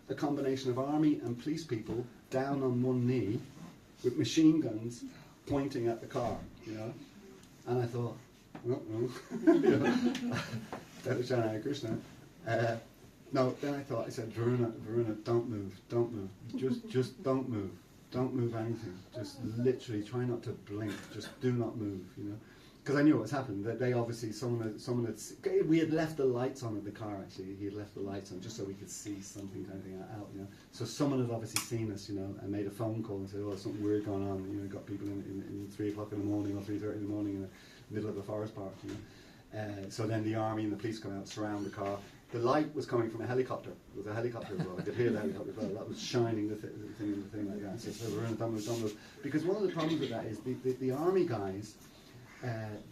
a combination of army and police people down on one knee with machine guns pointing at the car, you know. And I thought, no, that was Hare Krishna. No, then I said, Varuna, don't move, just don't move anything, just literally try not to blink, just do not move, you know, because I knew what was happening. That they obviously, someone had, we had left the lights on in the car actually. He had left the lights on just so we could see something kind of thing out, you know. So someone had obviously seen us, you know, and made a phone call and said, oh, there's something weird going on, you know, got people in 3 o'clock in the morning or 3:30 in the morning in the middle of the forest park, you know. So then the army and the police come out, surround the car. The light was coming from a helicopter. There was a helicopter as well. I could hear the helicopter as well. That was shining the thing like that. So we're in the because one of the problems with that is the army guys,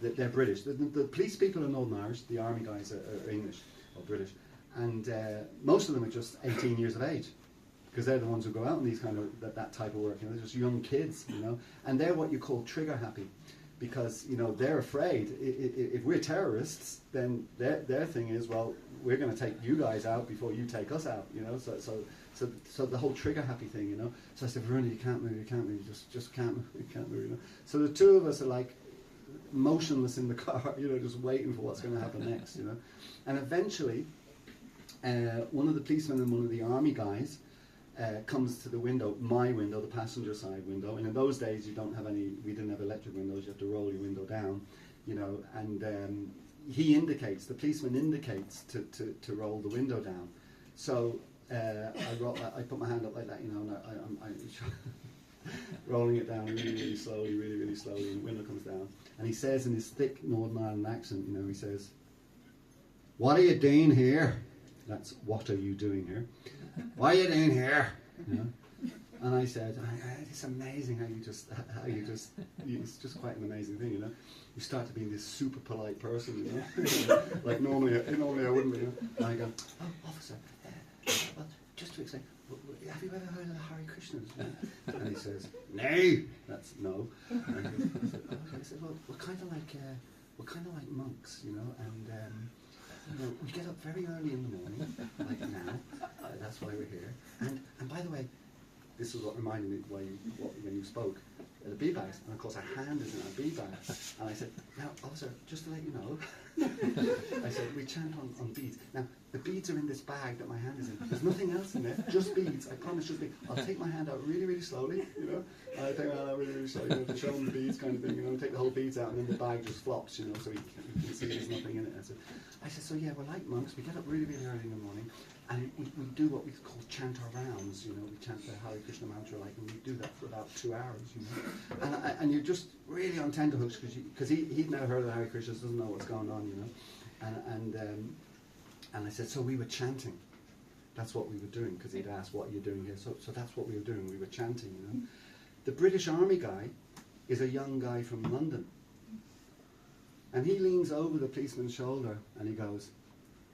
they're British. The police people are Northern Irish. The army guys are English or British, and most of them are just 18 years of age, because they're the ones who go out in these kind of that type of work. You know, they're just young kids, you know, and they're what you call trigger happy. because they're afraid. If we're terrorists, then their thing is, well, we're going to take you guys out before you take us out. So the whole trigger happy thing. So I said, Verona, you can't move, just can't move, you can't move. So the two of us are like motionless in the car, just waiting for what's going to happen next. And eventually, one of the policemen and one of the army guys comes to the window, my window, the passenger side window. And in those days, we didn't have electric windows. You have to roll your window down, And the policeman indicates to roll the window down. So I put my hand up like that, and I'm rolling it down really slowly, really slowly, and the window comes down. And he says in his thick Northern Ireland accent, he says, "What are you doing here?" That's "What are you doing here?" "What are you doing here?" And I said, "It's amazing how you just, it's just quite an amazing thing, You start to be this super polite person, like normally I wouldn't be. And I go, "Oh, officer, well, just to explain, have you ever heard of the Hare Krishnas?" And he says, "No." That's no. And I said, "Okay." I said, "Well, we're kind of like monks, And we get up very early in the morning, like now. That's why we're here. And by the way, this is what reminded me when you spoke. The bee bags, and of course our hand is in our bee bag. And I said, "Now, officer, just to let you know," I said, "we chant on beads. Now, the beads are in this bag that my hand is in. There's nothing else in there, just beads. I promise, just beads. I'll take my hand out really slowly, And I take my hand out really slowly, to show them the beads kind of thing, and take the whole beads out, and then the bag just flops, so you can see there's nothing in it." I said, "So yeah, we're like monks. We get up really early in the morning, and we do what we call chant our rounds, We chant the Hare Krishna mantra, and we do that for about 2 hours, And you're just really on tenterhooks because he'd never heard of the Hare Krishnas, doesn't know what's going on, And I said, so we were chanting. That's what we were doing, because he'd asked, "What are you doing here?" So that's what we were doing. We were chanting, The British Army guy is a young guy from London. And he leans over the policeman's shoulder and he goes,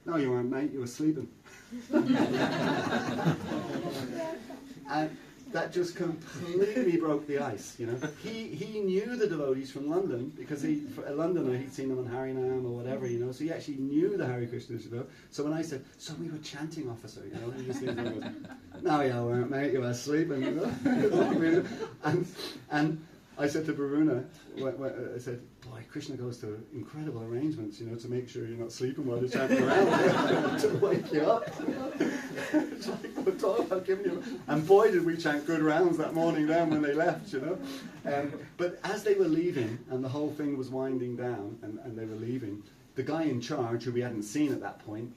"No, you weren't, mate. You were sleeping." And that just completely broke the ice, He knew the devotees from London because for a Londoner, he'd seen them on Harinam or whatever, So he actually knew the Hare Krishnas, So when I said, "So we were chanting, officer," he just leans over and goes, "No, you weren't, mate. You were sleeping," And I said to Varuna, I said, "Boy, Krishna goes to incredible arrangements, to make sure you're not sleeping while you're chanting around, to wake you up." It's like, we're talking about giving you. And boy, did we chant good rounds that morning then when they left, But as they were leaving, and the whole thing was winding down, and they were leaving, the guy in charge, who we hadn't seen at that point,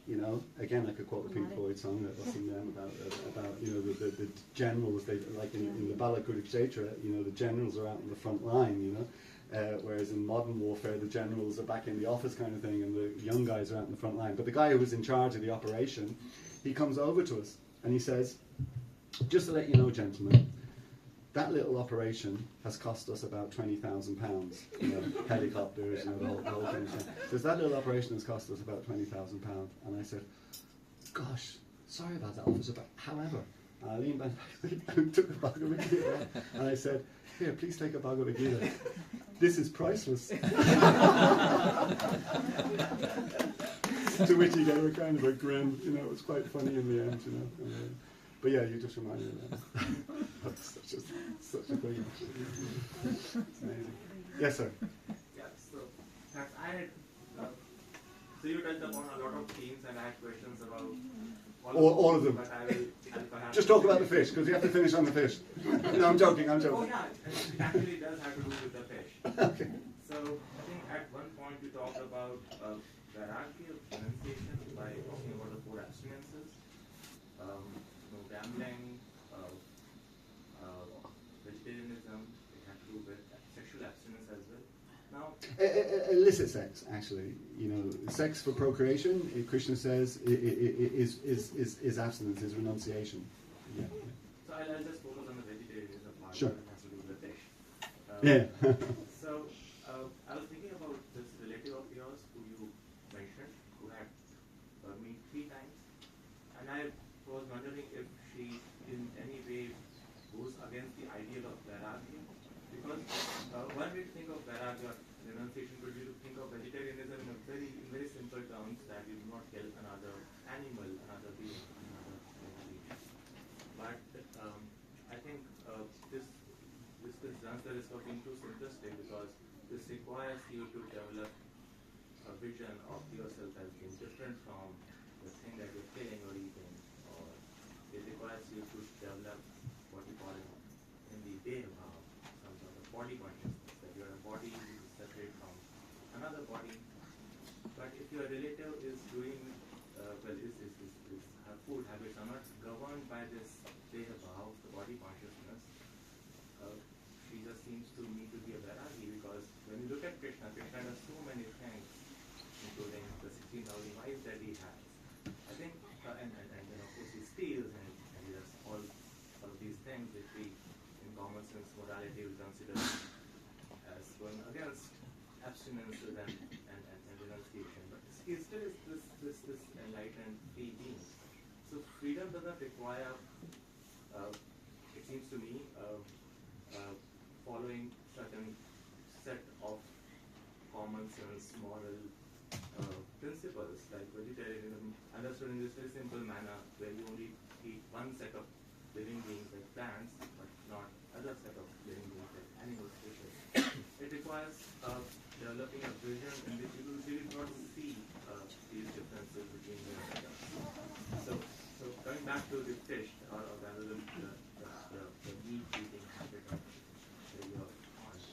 again, I could quote the Pink Floyd song that was in them about the generals, they like in the Balakurukshetra, the generals are out in the front line, whereas in modern warfare, the generals are back in the office kind of thing, and the young guys are out in the front line. But the guy who was in charge of the operation, he comes over to us, and he says, "Just to let you know, gentlemen, that little operation has cost us about £20,000, helicopters, the whole thing." Says, "That little operation has cost us about £20,000. And I said, "Gosh, sorry about that, officer, but however," and I leaned back and took a Bhagavad Gita, and I said, "Here, please take a Bhagavad Gita. This is priceless." To which he gave a kind of a grin, it was quite funny in the end, But yeah, you just reminded me of that. That's such a thing. It's amazing. Yes, sir. Yeah, so thanks. I had so you touched upon a lot of themes, and I had questions about all of them. But I'll perhaps Just talk about the fish, because you have to finish on the fish. No, I'm joking. Oh yeah, it actually does have to do with the fish. Okay. So I think at one point you talked about the hierarchy of renunciation by talking about the 4 abstinences. No gambling, vegetarianism, it had to do with sexual abstinence as well. Now, Illicit sex, actually, sex for procreation. Krishna says is abstinence, is renunciation. Yeah. So I'll just focus on the vegetarianism part. Sure. That has to do with the fish. Yeah. So I was thinking about this relative of yours who you mentioned, who had meat 3 times, and I was wondering if she in any way goes against the ideal of vairagya, because one way to think of vairagya runs the risk of being too simplistic, because this requires you to develop a vision of yourself as being different from the thing that you're feeling or eating, or it requires you to develop what you call in the Deha Bhava, some sort of body consciousness, that you're a body which is separate from another body. But if your relative is doing, her food habits are not governed by this Deha Bhava, the body consciousness, she just seems to me to be a Vairagi, because when you look at Krishna, Krishna does so many things, including the 16,000 wives that he has. I think, and then of course he steals and he does all of these things which we, in common sense morality, will consider as going against abstinence and renunciation. But he still is this enlightened free being. So freedom doesn't require, it seems to me, following certain set of common sense moral principles, like vegetarianism, understood in this very simple manner, where you only eat one set of living beings like plants, but not other set of living beings like animals, fishes. It requires developing a vision in which you will really not see these differences between the others. So coming back to the fish, or rather the meat eating habit of your aunt,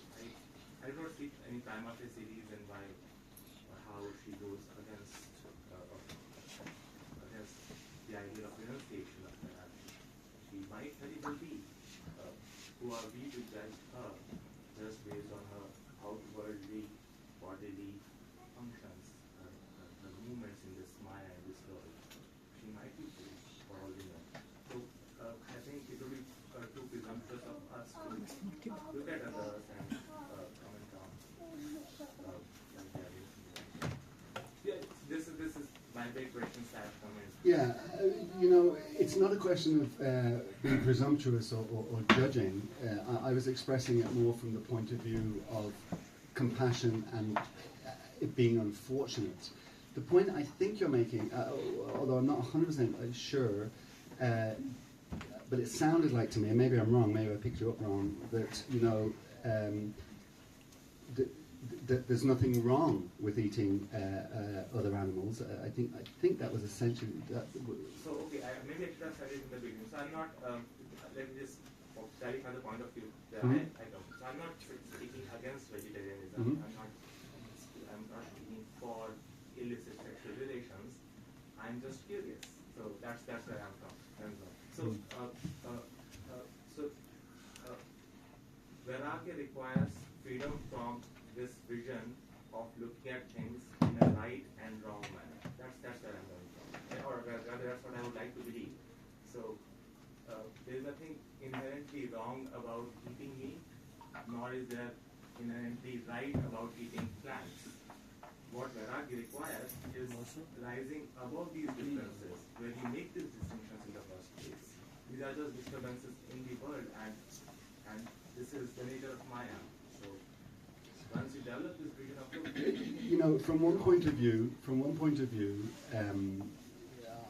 I did not see any prima facie reason why or how she goes against the idea of renunciation of that. She might very well be. Who are we to judge her just based on her outwardly bodily functions, her movements in this Maya, in this world? She might be free, for all we know. So I think it would be too presumptuous of us to look at others and comment on like that. Yeah, this is my big questions that have come in. Yeah, it's not a question of being presumptuous or judging. I was expressing it more from the point of view of compassion and it being unfortunate. The point I think you're making, although I'm not 100% sure, but it sounded like to me, and maybe I'm wrong, maybe I picked you up wrong, that that there's nothing wrong with eating other animals. I think that was essentially that. So okay, maybe I should have said it in the beginning. So I'm not. Let me just clarify the point of view that I don't. So I'm not speaking against vegetarianism. I'm not speaking for illicit sexual relations. I'm just curious. So that's where I'm from. So Vairagya requires freedom from this vision of looking at things in a right and wrong manner. That's where I'm coming from. Or rather, that's what I would like to believe. So there is nothing inherently wrong about eating meat, nor is there inherently right about eating plants. What Vairagya requires is rising above these differences, where you make these distinctions in the first place. These are just disturbances in the world, and this is the nature of Maya. So once you develop this vision of from one point of view,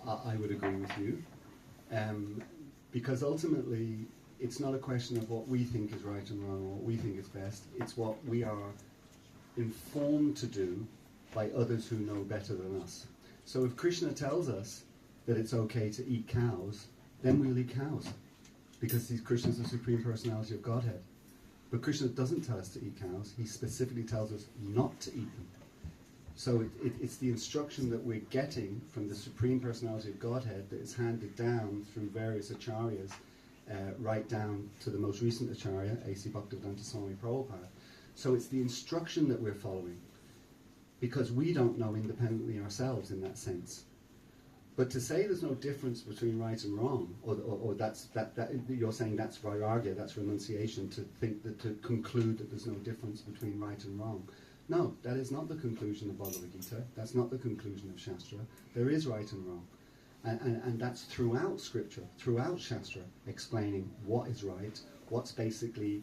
I would agree with you, because ultimately it's not a question of what we think is right and wrong or what we think is best. It's what we are informed to do by others who know better than us. So if Krishna tells us that it's okay to eat cows, then we'll eat cows, because Krishna is the Supreme Personality of Godhead. But Krishna doesn't tell us to eat cows. He specifically tells us not to eat them. So it's the instruction that we're getting from the Supreme Personality of Godhead that is handed down through various acharyas, right down to the most recent acharya, A.C. Bhaktivedanta Swami Prabhupada. So it's the instruction that we're following, because we don't know independently ourselves in that sense. But to say there's no difference between right and wrong, or that you're saying that's vairagya, that's renunciation, to conclude that there's no difference between right and wrong. No, that is not the conclusion of Bhagavad Gita. That's not the conclusion of Shastra. There is right and wrong. And that's throughout Scripture, throughout Shastra, explaining what is right, what's basically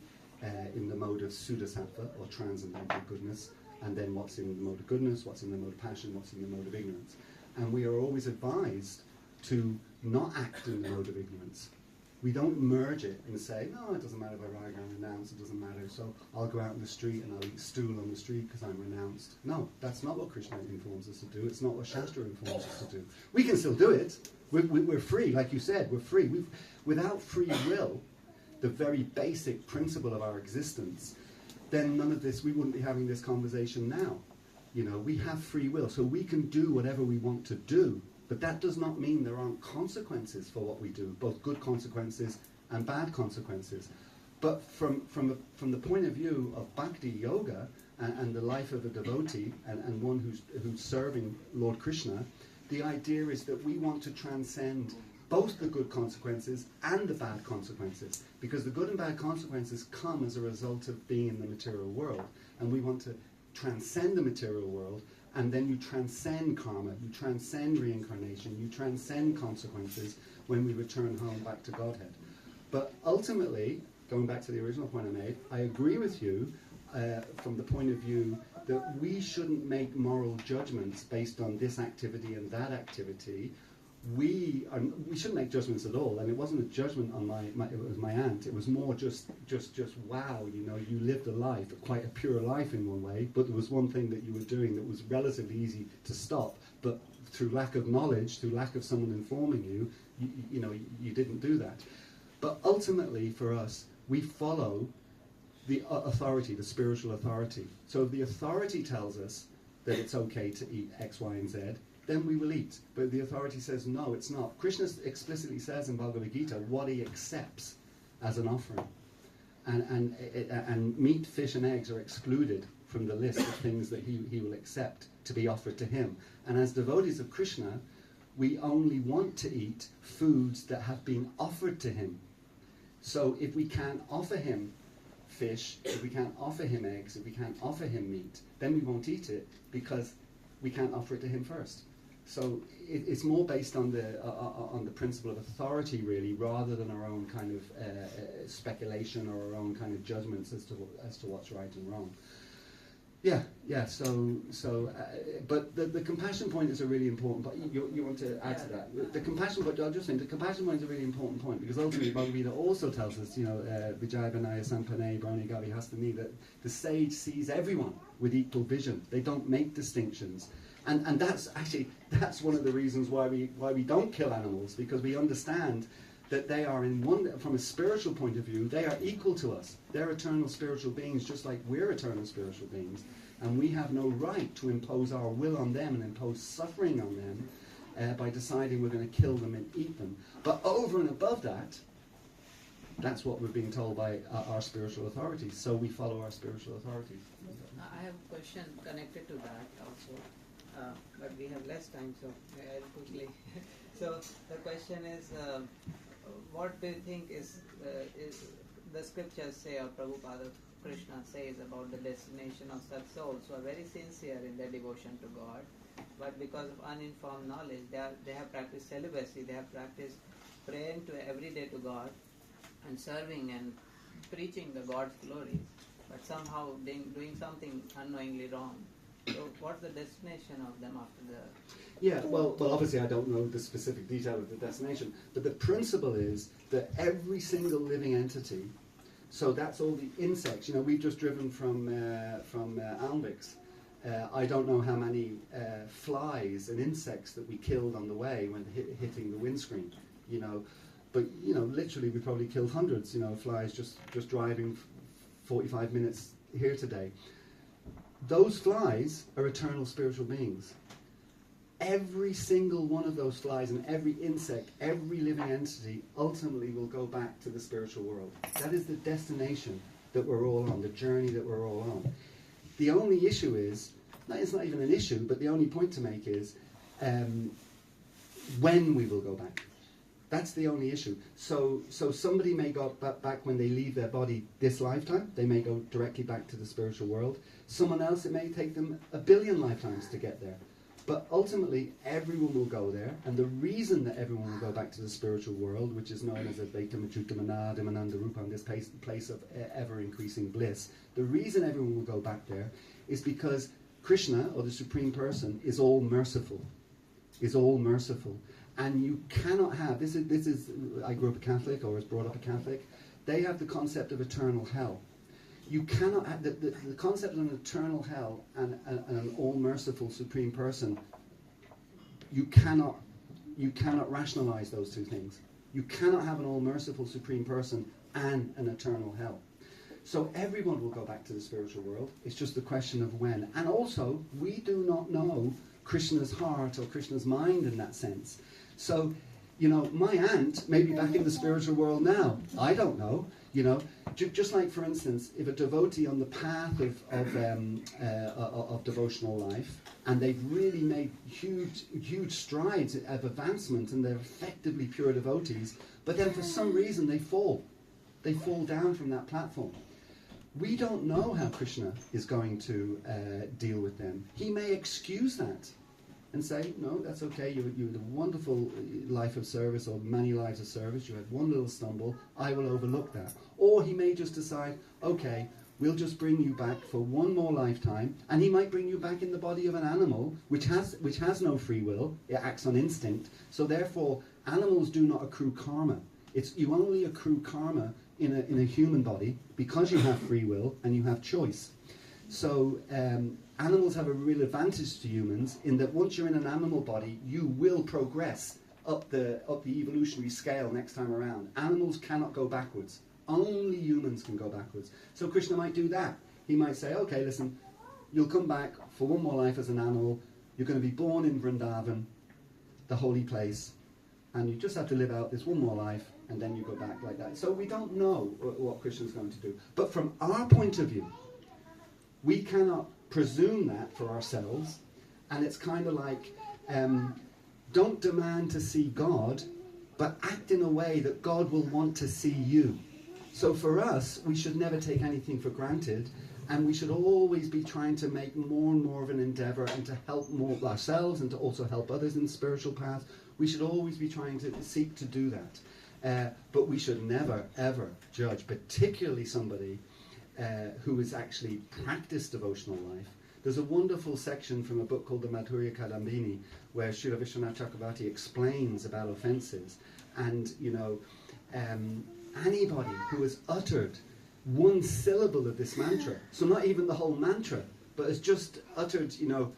in the mode of Sudasattva, or transcendental goodness, and then what's in the mode of goodness, what's in the mode of passion, what's in the mode of ignorance. And we are always advised to not act in the mode of ignorance, We don't merge it and say, no, it doesn't matter if I renounce, it doesn't matter, so I'll go out in the street and I'll eat stool on the street because I'm renounced. No, that's not what Krishna informs us to do. It's not what Shastra informs us to do. We can still do it. We're free, like you said, we're free. Without free will, the very basic principle of our existence, then none of this, we wouldn't be having this conversation now. You know, we have free will, so we can do whatever we want to do. But that does not mean there aren't consequences for what we do, both good consequences and bad consequences. But from the point of view of bhakti yoga and the life of a devotee and one who's serving Lord Krishna, the idea is that we want to transcend both the good consequences and the bad consequences, because the good and bad consequences come as a result of being in the material world, and we want to transcend the material world. And then you transcend karma, you transcend reincarnation, you transcend consequences when we return home back to Godhead. But ultimately, going back to the original point I made, I agree with you from the point of view that we shouldn't make moral judgments based on this activity and that activity. We shouldn't make judgments at all, and it wasn't a judgment on it was my aunt. It was more just wow, you know, you lived a life, quite a pure life in one way, but there was one thing that you were doing that was relatively easy to stop, but through lack of knowledge, through lack of someone informing you, you didn't do that. But ultimately, for us, we follow the authority, the spiritual authority. So if the authority tells us that it's okay to eat X, Y, and Z, then we will eat. But the authority says, no, it's not. Krishna explicitly says in Bhagavad Gita what he accepts as an offering. And meat, fish, and eggs are excluded from the list of things that he will accept to be offered to him. And as devotees of Krishna, we only want to eat foods that have been offered to him. So if we can't offer him fish, if we can't offer him eggs, if we can't offer him meat, then we won't eat it because we can't offer it to him first. So it's more based on the principle of authority, really, rather than our own kind of speculation or our own kind of judgments as to what's right and wrong. Yeah. So, but the compassion point is a really important point. You want to add to that? The compassion point. I'll just say the compassion point is a really important point, because ultimately Bhagavad Gita also tells us, Vijaya Vinaya Sampane Brahmani Gavi Hastani, that the sage sees everyone with equal vision. They don't make distinctions. And that's one of the reasons why we don't kill animals, because we understand that they are from a spiritual point of view, they are equal to us. They're eternal spiritual beings, just like we're eternal spiritual beings, and we have no right to impose our will on them and impose suffering on them by deciding we're going to kill them and eat them. But over and above that, that's what we're being told by our spiritual authorities. So we follow our spiritual authorities. I have a question connected to that also. But we have less time, so I'll quickly. So the question is, what do you think is the scriptures say, or Prabhupada Krishna says about the destination of such souls who are very sincere in their devotion to God, but because of uninformed knowledge, they have practiced celibacy, they have practiced praying every day to God and serving and preaching the God's glories, but somehow doing something unknowingly wrong. So what's the destination of them after the... Yeah, well, obviously I don't know the specific detail of the destination, but the principle is that every single living entity, so that's all the insects, we've just driven from Alnwick's. I don't know how many flies and insects that we killed on the way when hitting the windscreen, but, literally we probably killed hundreds, flies just driving 45 minutes here today. Those flies are eternal spiritual beings. Every single one of those flies and every insect, every living entity ultimately will go back to the spiritual world. That is the destination that we're all on, the journey that we're all on. The only issue is, it's not even an issue, but the only point to make is when we will go back. That's the only issue. So somebody may go back when they leave their body this lifetime. They may go directly back to the spiritual world. Someone else, it may take them 1 billion lifetimes to get there. But ultimately, everyone will go there. And the reason that everyone will go back to the spiritual world, which is known as Advaita Machuta Manada Rupam, this place of ever-increasing bliss, the reason everyone will go back there is because Krishna, or the Supreme Person, is all merciful. And you cannot have, this is, I grew up a Catholic, or was brought up a Catholic, they have the concept of eternal hell. You cannot have, the concept of an eternal hell and an all-merciful supreme person, you cannot rationalize those two things. You cannot have an all-merciful supreme person and an eternal hell. So everyone will go back to the spiritual world. It's just a question of when. And also, we do not know Krishna's heart or Krishna's mind in that sense. So, you know, my aunt may be back in the spiritual world now. I don't know. You know, just like, for instance, if a devotee on the path of devotional life, and they've really made huge strides of advancement, and they're effectively pure devotees, but then for some reason they fall down from that platform. We don't know how Krishna is going to deal with them. He may excuse that and say, no, that's okay, you had a wonderful life of service, or many lives of service, you had one little stumble, I will overlook that. Or he may just decide, okay, we'll just bring you back for one more lifetime, and he might bring you back in the body of an animal, which has no free will, it acts on instinct, so therefore animals do not accrue karma. You only accrue karma in a human body, because you have free will and you have choice. So animals have a real advantage to humans in that once you're in an animal body, you will progress up the evolutionary scale next time around. Animals cannot go backwards. Only humans can go backwards. So Krishna might do that. He might say, okay, listen, you'll come back for one more life as an animal. You're going to be born in Vrindavan, the holy place, and you just have to live out this one more life, and then you go back like that. So we don't know what Krishna's going to do. But from our point of view, we cannot presume that for ourselves, and it's kind of like, don't demand to see God, but act in a way that God will want to see you. So for us, we should never take anything for granted, and we should always be trying to make more and more of an endeavor, and to help more ourselves and to also help others in the spiritual path. We should always be trying to seek to do that. But we should never, ever judge, particularly somebody who has actually practiced devotional life. There's a wonderful section from a book called the Madhurya Kadambini, where Srila Vishwanath Chakravarti explains about offences. And, you know, anybody who has uttered one syllable of this mantra, so not even the whole mantra, but has just uttered, you know,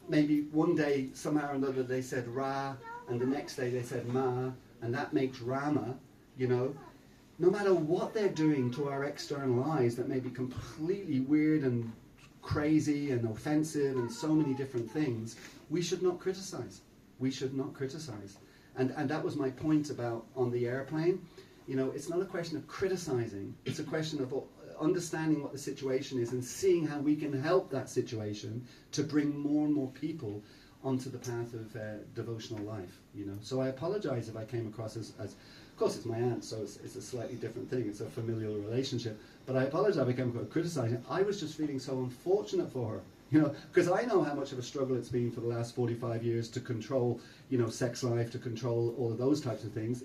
maybe one day somehow or another they said Ra, and the next day they said Ma, and that makes Rama, you know. No matter what they're doing to our external eyes that may be completely weird and crazy and offensive and so many different things, we should not criticize. We should not criticize. And that was my point about on the airplane. You know, it's not a question of criticizing, it's a question of understanding what the situation is and seeing how we can help that situation to bring more and more people onto the path of devotional life, you know. So I apologize if I came across as of course it's my aunt, so it's a slightly different thing, it's a familial relationship, but I apologize if I came across criticizing. I was just feeling so unfortunate for her, you know, because I know how much of a struggle it's been for the last 45 years to control, you know, sex life, to control all of those types of things.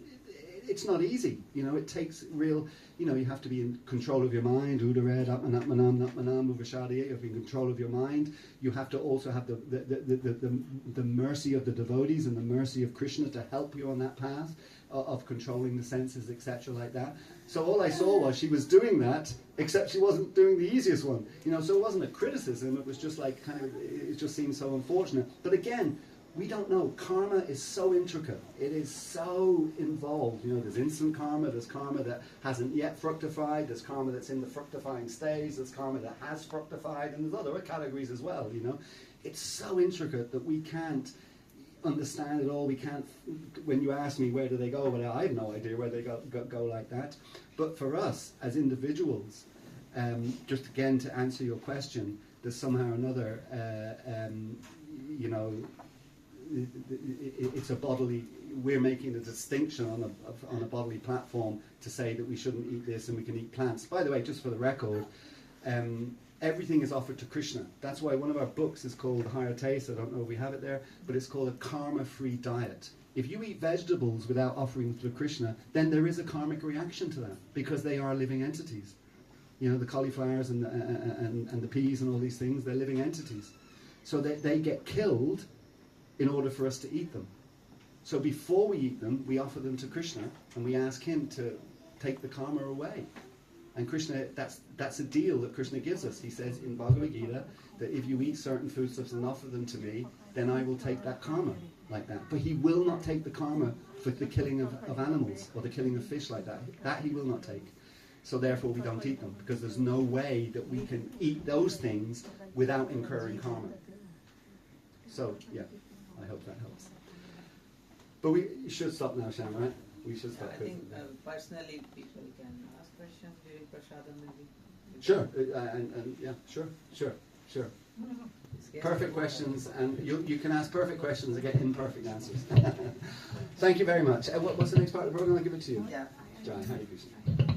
It's not easy, you know, it takes real, you know, you have to be in control of your mind, Udared, Atmanatmanam, Natmanam, Uvashadiya, you have to be in control of your mind. You have to also have the mercy of the devotees and the mercy of Krishna to help you on that path of controlling the senses, etc., like that. So all I saw was she was doing that, except she wasn't doing the easiest one, you know, so it wasn't a criticism, it was just like kind of, it just seemed so unfortunate. But again, we don't know. Karma is so intricate. It is so involved. You know, there's instant karma, there's karma that hasn't yet fructified, there's karma that's in the fructifying stage, there's karma that has fructified, and there's other categories as well, you know. It's so intricate that we can't understand it all. We can't, when you ask me where do they go, well, I have no idea where they go like that. But for us, as individuals, just again to answer your question, there's somehow or another, you know, it's a bodily, we're making a distinction on a bodily platform to say that we shouldn't eat this and we can eat plants. By the way, just for the record, everything is offered to Krishna. That's why one of our books is called Higher Taste. I don't know if we have it there, but it's called a karma-free diet. If you eat vegetables without offering them to Krishna, then there is a karmic reaction to that, because they are living entities. You know, the cauliflowers and the peas and all these things, they're living entities. So they get killed in order for us to eat them. So before we eat them, we offer them to Krishna and we ask him to take the karma away. And Krishna, that's a deal that Krishna gives us. He says in Bhagavad Gita that if you eat certain foodstuffs and offer them to me, then I will take that karma like that. But he will not take the karma for the killing of animals or the killing of fish like that. That he will not take. So therefore we don't eat them, because there's no way that we can eat those things without incurring karma. So, yeah, I hope that helps. But we should stop now, Sham, right? We should stop. I think personally people can ask questions during Prasadam maybe. Sure, and yeah, sure. Perfect questions, and you can ask perfect questions and get imperfect answers. Thank you very much. What's the next part of the program? I'll give it to you. Yeah. Jai, Hare Krishna.